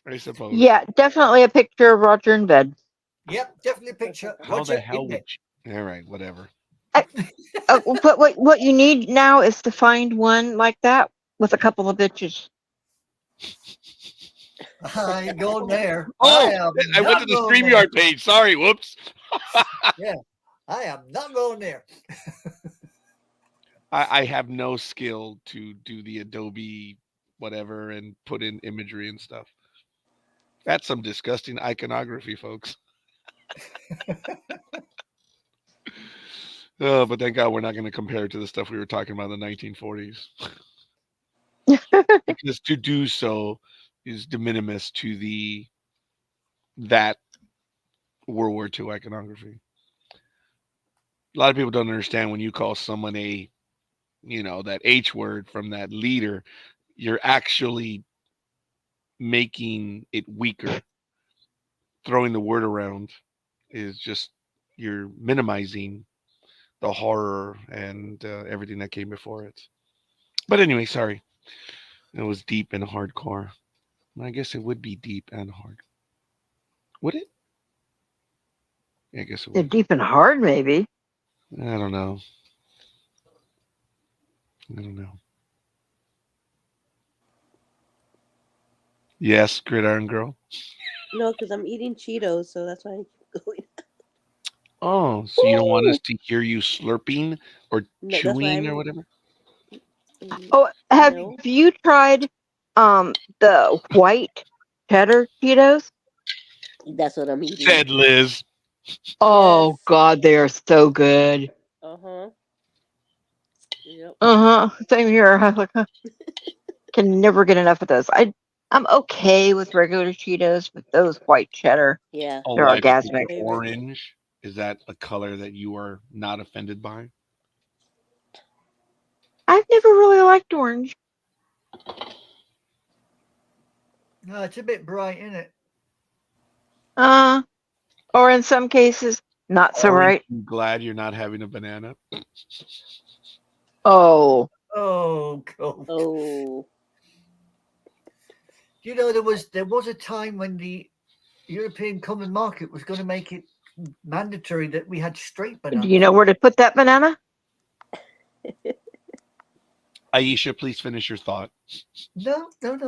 I suppose. Yeah, definitely a picture of Roger in bed. Yep, definitely a picture. How Roger the hell in would it. you? All right, whatever. But what you need now is to find one like that with a couple of bitches. I ain't going there. Oh, I went to not the going there. StreamYard page. Sorry, whoops. I am not going there. I have no skill to do the Adobe whatever and put in imagery and stuff. That's some disgusting iconography, folks. Oh, but thank God we're not going to compare it to the stuff we were talking about in the 1940s. Because to do so is de minimis to that World War II iconography. A lot of people don't understand when you call someone that H word from that leader, you're actually making it weaker. Throwing the word around is just, you're minimizing the horror and everything that came before it. But anyway, sorry. It was deep and hardcore. I guess it would be deep and hard. Would it? Yeah, I guess it would. Deep and hard, maybe. I don't know. Yes, Gridiron Girl. No, because I'm eating Cheetos, so that's why I keep going. Oh, so you don't want us to hear you slurping or No, that's why chewing or I'm. whatever? Oh, have No. you tried the white cheddar Cheetos? That's what I'm eating. Said Liz. Oh Yes. God, they are so good. Uh-huh. Yep. Same here. I like, can never get enough of those. I'm okay with regular Cheetos, but those white cheddar, Yeah. Oh, they're like orgasmic. Favorite. orange. Is that a color that you are not offended by? I've never really liked orange. No, it's a bit bright, isn't it? Or in some cases, not so Aren't right. you glad you're not having a banana? Oh, Oh, God. Oh. You know, there was a time when the European Common Market was going to make it mandatory that we had straight do bananas. you know where to put that banana? Aisha, please finish your thought. No. I'm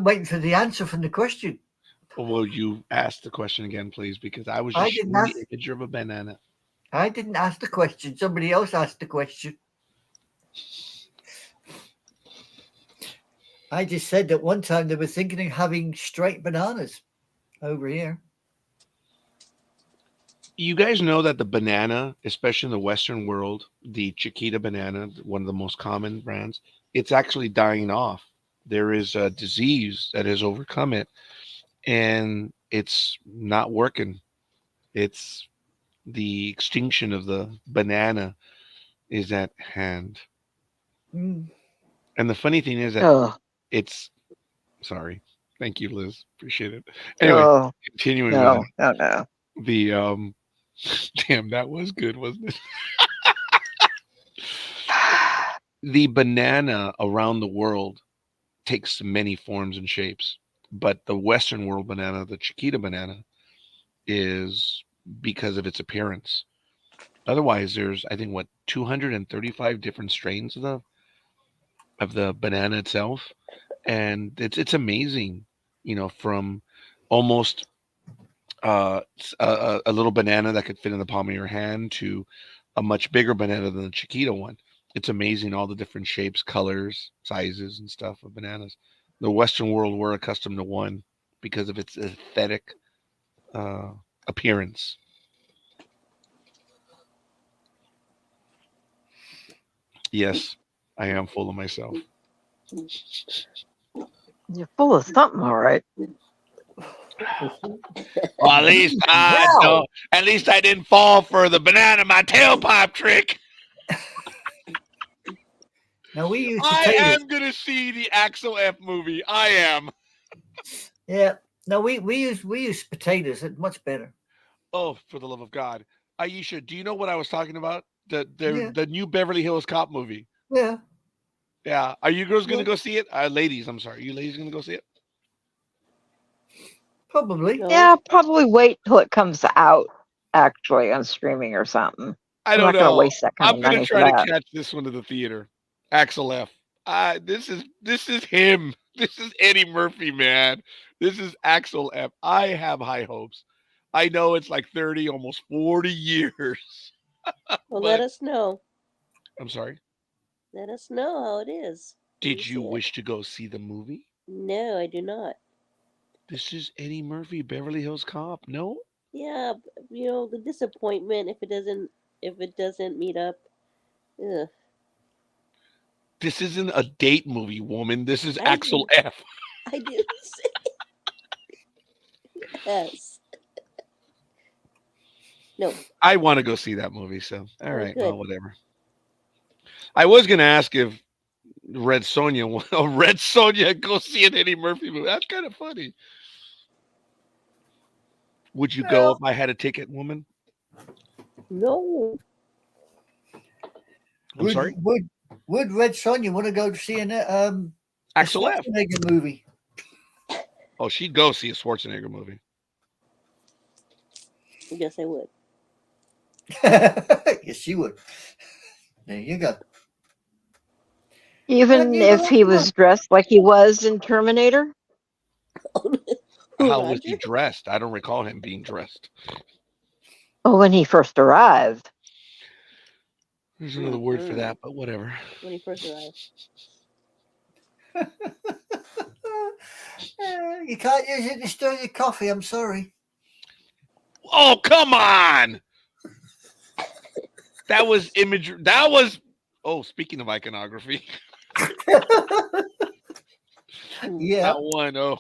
waiting for the answer from the question. Will you ask the question again, please? Because I was I just didn't showing ask. the image of a banana. I didn't ask the question. Somebody else asked the question. I just said that one time they were thinking of having straight bananas over here. You guys know that the banana, especially in the Western world, the Chiquita banana, one of the most common brands, it's actually dying off. There is a disease that has overcome it, and it's not working. It's the extinction of the banana is at hand. Mm. And the funny thing is that Oh, it's sorry. Thank you, Liz. Appreciate it. Anyway, oh, continuing no, on. no. The damn, that was good, wasn't it? The banana around the world takes many forms and shapes, but the Western world banana, the Chiquita banana, is because of its appearance. Otherwise, there's I think what 235 different strains of the banana itself, and it's amazing. From almost a little banana that could fit in the palm of your hand to a much bigger banana than the Chiquita one. It's amazing all the different shapes, colors, sizes, and stuff of bananas. The Western world, we're accustomed to one because of its aesthetic uh, appearance. Yes, I am full of myself. You're full of something, all right. Well, at least I Wow. don't. At least I didn't fall for the banana in my tailpipe trick. Now we use I potatoes. am gonna see the Axel F movie. I am. Yeah. No, we use potatoes. It's much better. Oh, for the love of God, Aisha, do you know what I was talking about? The Yeah. the new Beverly Hills Cop movie. Yeah. Yeah, are you girls gonna Yeah. go see it? Ladies, I'm sorry, you ladies gonna go see it? Probably. No. Yeah, I'll probably wait till it comes out actually on streaming or something. I I'm don't not going to know. waste that kind I'm of gonna money for try to that. catch this one to the theater. Axel F. This is him. This is Eddie Murphy, man. This is Axel F. I have high hopes. I know it's like 30, almost 40 years. Well, But let us know. I'm sorry. Let us know how it is. when Did see you it. wish to go see the movie? No, I do not. This is Eddie Murphy, Beverly Hills Cop. No? Yeah, the disappointment if it doesn't meet up. Ugh. This isn't a date movie, woman. This is I Axel did- F. I didn't say yes. No. I want to go see that movie, so all right, good. well, whatever. I was gonna ask if Red Sonja go see an Eddie Murphy movie. That's kind of funny. Would you go if I had a ticket, woman? No. I'm sorry? Would Red Sonja want to go see a Axel F. Schwarzenegger movie? Oh, she'd go see a Schwarzenegger movie. Yes, I would. Yes, she would. There you go. Even you if know he what? was dressed like he was in Terminator? How was he Roger? dressed? I don't recall him being dressed. Oh, when he first arrived. There's another word for that, but whatever. When he first arrived. You can't use it to stir your coffee. I'm sorry. Oh, come on! That was imagery. That was. Oh, speaking of iconography, Yeah. that one. Oh,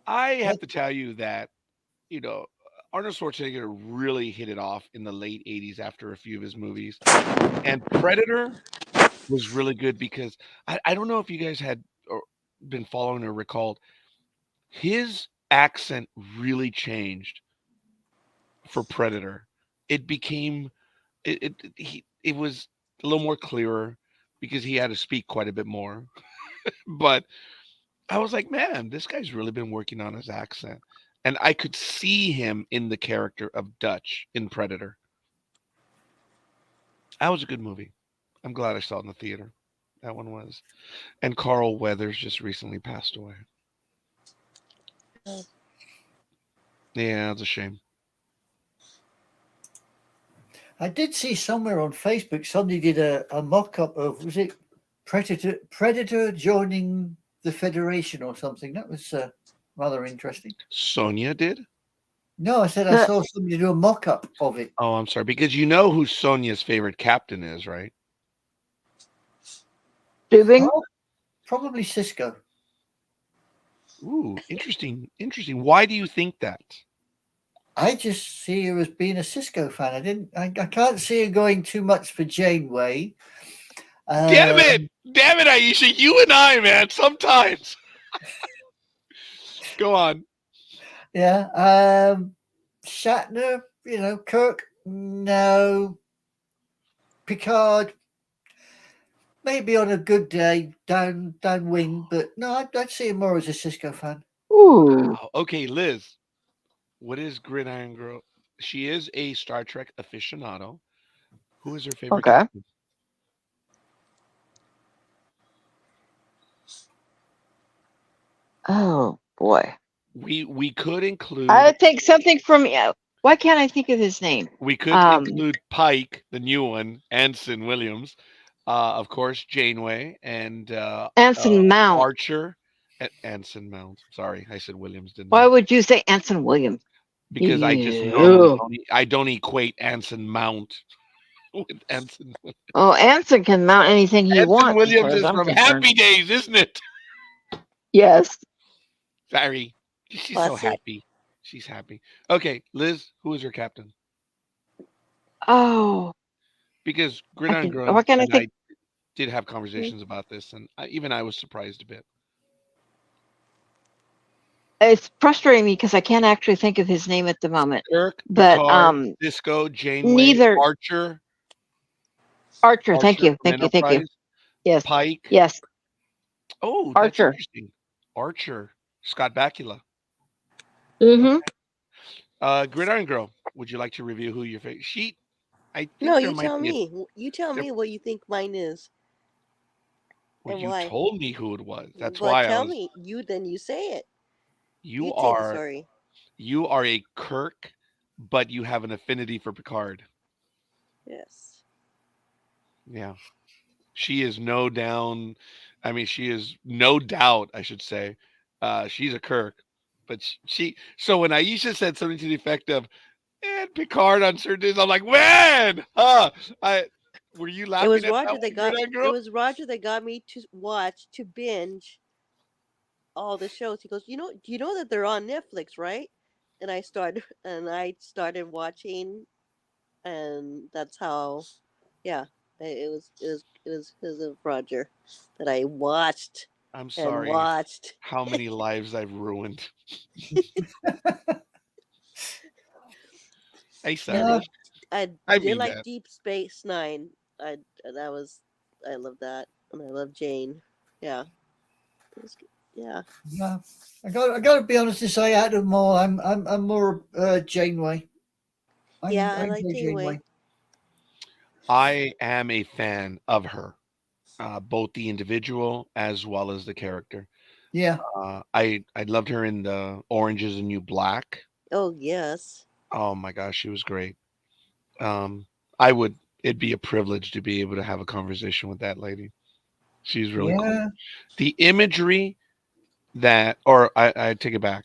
I have to tell you that Arnold Schwarzenegger really hit it off in the late '80s after a few of his movies, and Predator was really good because I don't know if you guys had been following or recalled, his accent really changed for Predator. It became it was a little more clearer because he had to speak quite a bit more. But I was like, man, this guy's really been working on his accent. And I could see him in the character of Dutch in Predator. That was a good movie. I'm glad I saw it in the theater. That one was. And Carl Weathers just recently passed away. Oh. Yeah, it's a shame. I did see somewhere on Facebook somebody did a mock-up of, was it Predator joining the Federation or something? That was rather interesting. Sonia did? No, I said I saw somebody do a mock-up of it. Oh, I'm sorry. Because you know who Sonia's favorite captain is, right? Dubing? Oh, probably Cisco. Ooh, interesting. Interesting. Why do you think that? I just see her as being a Cisco fan. I can't see her going too much for Janeway. Damn it, Aisha, you and I, man. Sometimes. Go on. Yeah. Shatner, Kirk, no. Picard, maybe on a good day, downwind, but no, I'd see him more as a Cisco fan. Ooh. Wow. Okay, Liz. What is Gridiron Girl? She is a Star Trek aficionado. Who is her favorite Okay. captain? Oh, boy. We could include I think something from. Why can't I think of his name? include Pike, the new one, Anson Williams, of course, Janeway, and Anson Mount. Archer, and Anson Mount. Sorry, I said Williams, didn't Why I? would you say Anson Williams? Because I just Ew. normally I don't equate Anson Mount. with Anson. Oh, Anson can mount anything he Anson wants, as far Williams as is I'm from concerned. Happy Days, isn't it? Yes. Sorry. She's so Classic. happy. She's happy. Okay, Liz, who is your captain? Oh, Because I Gridiron can. Girl What can I and think? I did have conversations about this, and even I was surprised a bit. It's frustrating me because I can't actually think of his name at the moment. Kirk, But Picard, Disco, Janeway, neither Archer, Archer. Thank Archer you. from Thank you. Thank you. Enterprise, Yes. Pike. Yes. Oh, that's Archer. interesting. Archer, Scott Bakula. Mm-hmm. Gridiron Girl, would you like to review who your favorite? I think No, there you might tell be me. You tell there- me what you think mine is well, and you why. told me who it was. That's But why I tell was. me. Then you say it. You You take the are story. you are a Kirk, but you have an affinity for Picard. Yes. Yeah, she is no down. I mean, she is no doubt. I should say, she's a Kirk, but she. So when Aisha said something to the effect of, "And Picard on certain days," I'm like, man, huh? I were you It laughing was at that Roger that one, got. Gridiron It Girl? was Roger that got me to binge all the shows. He goes, do you know that they're on Netflix, right? And I started watching, and that's how, yeah, it was of Roger that I watched I'm and sorry. watched. How many lives I've ruined. Hey, And No, sorry. I I did mean like that. Deep Space Nine. That was I love that, and I love Jane. Yeah, it was, yeah. no. I got to be honest and say, out of them all, I'm more Janeway. Yeah, I I like enjoy Janeway. Janeway. I am a fan of her, both the individual as well as the character. Yeah, I loved her in the Orange is the New Black. Oh yes. Oh my gosh, she was great. Um, I would. It'd be a privilege to be able to have a conversation with that lady. She's really cool. yeah, The imagery that, or I take it back.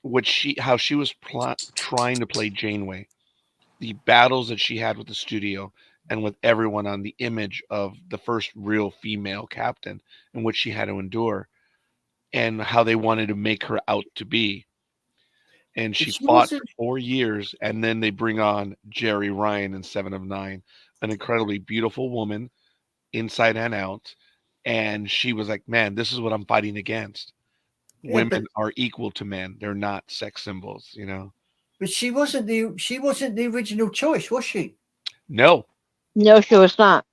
What how she was trying to play Janeway, the battles that she had with the studio and with everyone on the image of the first real female captain and what she had to endure and how they wanted to make her out to be. And but she she fought wasn't. for 4 years, and then they bring on Jerry Ryan in Seven of Nine, an incredibly beautiful woman inside and out. And she was like, man, this is what I'm fighting against. Yeah, but Women are equal to men. They're not sex symbols, you know? she wasn't the original choice, was she? No. No, she was not.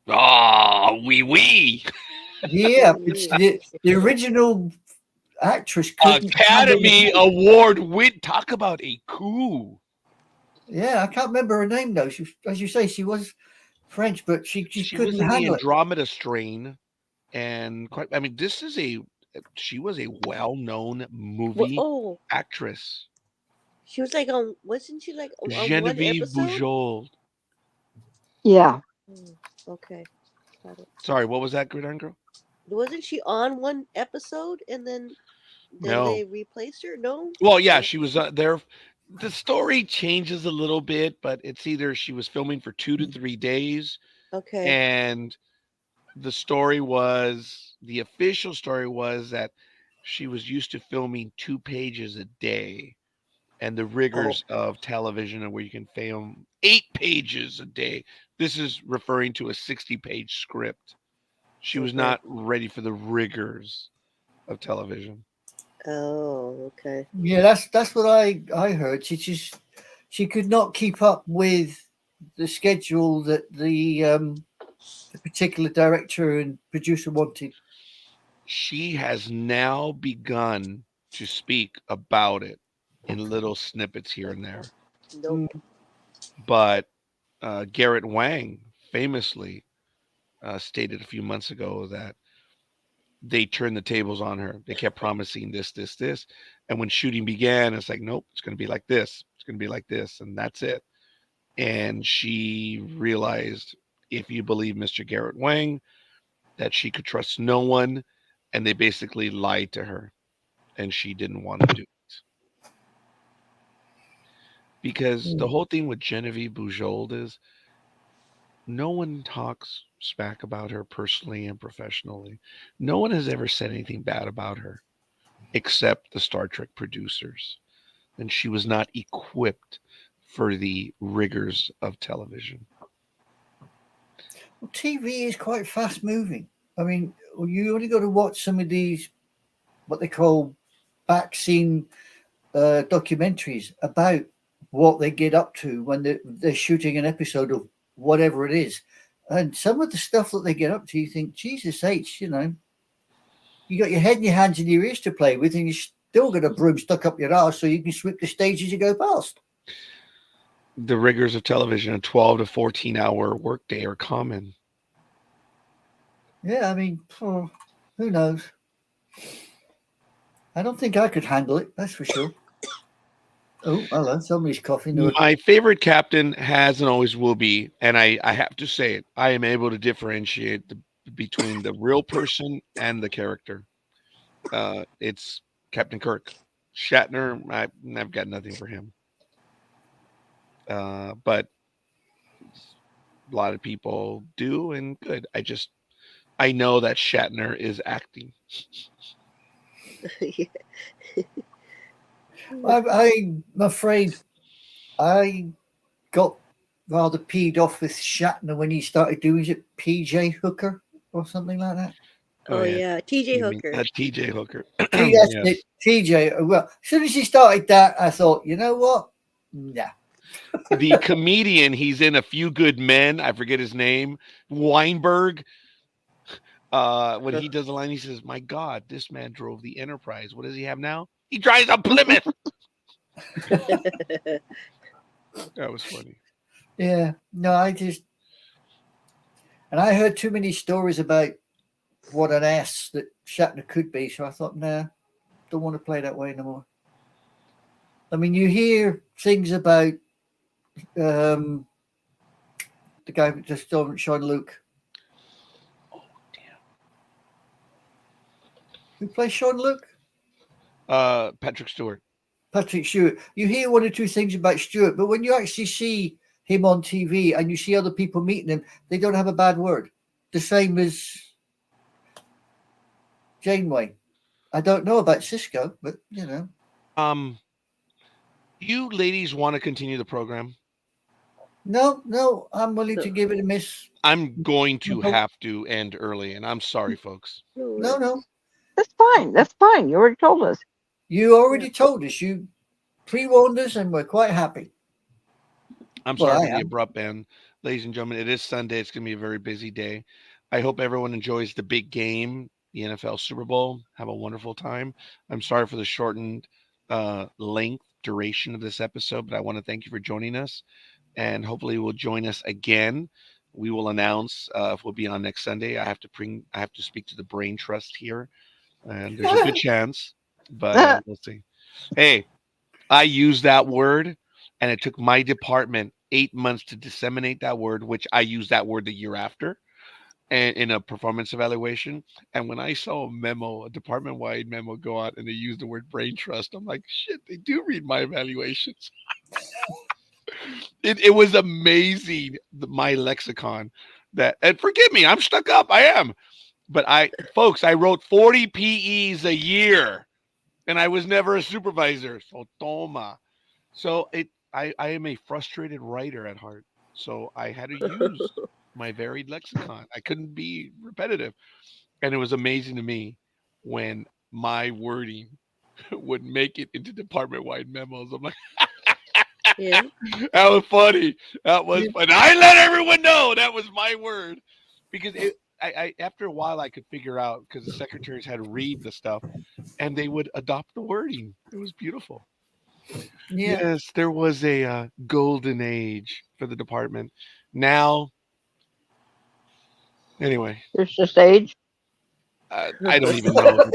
Ah, wee wee. Yeah, but the original actress couldn't handle the Academy weight. Award win. Talk about a coup. Yeah, I can't remember her name though. As you say, she was French, but she just She was couldn't in the handle it. Andromeda strain, and quite. I mean, this is a. She was a well-known Well, movie oh, actress. she was like on. Wasn't she like on one Genevieve episode? Bujold. Yeah. Okay, got it. Sorry, what was that, Gridiron Girl? Wasn't she on one episode and then No. they replaced her? No. Well, yeah, Oh, she was there. The story changes a little bit, but it's either she was filming for 2 to 3 days, okay. and the official story was that she was used to filming 2 pages a day, and the Oh, rigors of television and where you can film 8 pages a day. This is referring to a 60-page script. She was Okay. not ready for the rigors of television. Oh, okay. yeah, that's what I heard. She could not keep up with the schedule that the particular director and producer wanted. She has now begun to speak about it in little snippets here and there. Nope. But Garrett Wang famously stated a few months ago that they turned the tables on her. They kept promising this, this, this. And when shooting began, it's like, nope, it's going to be like this. It's going to be like this. And that's it. And she realized, if you believe Mr. Garrett Wang, that she could trust no one. And they basically lied to her. And she didn't want to do it. because the whole thing with Genevieve Bujold is no one talks smack about her personally and professionally. No one has ever said anything bad about her except the Star Trek producers. And she was not equipped for the rigors of television. Well, TV is quite fast moving. I mean, you only got to watch some of these, what they call back scene documentaries about what they get up to when they're shooting an episode of whatever it is. And some of the stuff that they get up to, you think, Jesus H, you know, you got your head and your hands and your ears to play with, and you still got a broom stuck up your ass so you can sweep the stage as you go past. The rigors of television, a 12 to 14-hour workday are common. Yeah, I mean, who knows? I don't think I could handle it, that's for sure. Oh, hello, somebody's coughing. My favorite captain has and always will be, and I have to say it, I am able to differentiate between the real person and the character. It's Captain Kirk. Shatner, I've got nothing for him. But a lot of people do, and good. I know that Shatner is acting. I'm afraid I got rather peed off with Shatner when he started doing it, PJ Hooker or something like that. Oh, yeah. TJ You mean, Hooker. TJ Hooker. That's Yes. it, TJ. Well, as soon as he started that, I thought, you know what? Nah. The comedian, he's in A Few Good Men. I forget his name. Weinberg. When he does a line, he says, "My God, this man drove the Enterprise. What does he have now? He drives a Plymouth." That was funny. Yeah. No, and I heard too many stories about what an ass that Shatner could be, so I thought, nah, don't want to play that way no more. I mean, you hear things about the guy who just told Sean Luke. Oh, damn. Who plays Sean Luke? Patrick Stewart. Patrick Stewart. You hear one or two things about Stewart, but when you actually see him on TV and you see other people meeting him, they don't have a bad word. The same as Janeway. I don't know about Cisco, but you know. You ladies want to continue the program? No, I'm willing to give it a miss. I'm going to have to end early, and I'm sorry, folks. No. That's fine. That's fine. You already told us. You already told us. You pre-warned us, and we're quite happy. I'm sorry for the abrupt end. Ladies and gentlemen, it is Sunday. It's going to be a very busy day. I hope everyone enjoys the big game, the NFL Super Bowl. Have a wonderful time. I'm sorry for the shortened length, duration of this episode, but I want to thank you for joining us, and hopefully you'll join us again. We will announce if we'll be on next Sunday. I have to speak to the Brain Trust here, and there's a good chance, but we'll see. Hey, I use that word, and it took my department 8 months to disseminate that word, which I used that word the year after, and in a performance evaluation. And when I saw a department-wide memo go out, and they used the word brain trust, I'm like, shit, they do read my evaluations. It was amazing, my lexicon. And forgive me, I'm stuck up. I am. But I wrote 40 PEs a year, and I was never a supervisor. So toma. So I am a frustrated writer at heart. So I had to use my varied lexicon. I couldn't be repetitive. And it was amazing to me when my wording would make it into department-wide memos. I'm like, Yeah. that was funny. That was funny. I let everyone know that was my word, because I after a while I could figure out, because the secretaries had to read the stuff and they would adopt the wording. It was beautiful. Yeah. Yes, there was a golden age for the department. Now, anyway, There's just age. I don't even know.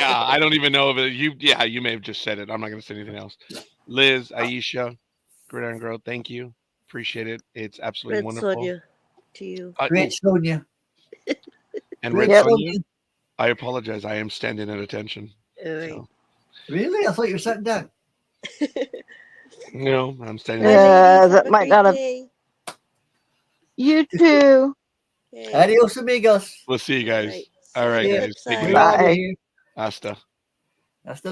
I don't even know if it, you may have just said it. I'm not going to say anything else. Liz, Aisha, Gridiron Girl, thank you. Appreciate it. It's absolutely Red wonderful. Sonia, to you. Great Sonia. And Red Yep. Sonia, I apologize. I am standing at attention. All right. So. Really? I thought you were sitting down. No, I'm staying. Bye, There. Yeah, ladies. that Have a might great not have. day. You too. Okay. Adios, amigos. We'll see you All guys. right. All See right, you Yeah, guys. next Take it we're time. easy. out of Bye. here. Hasta. That's the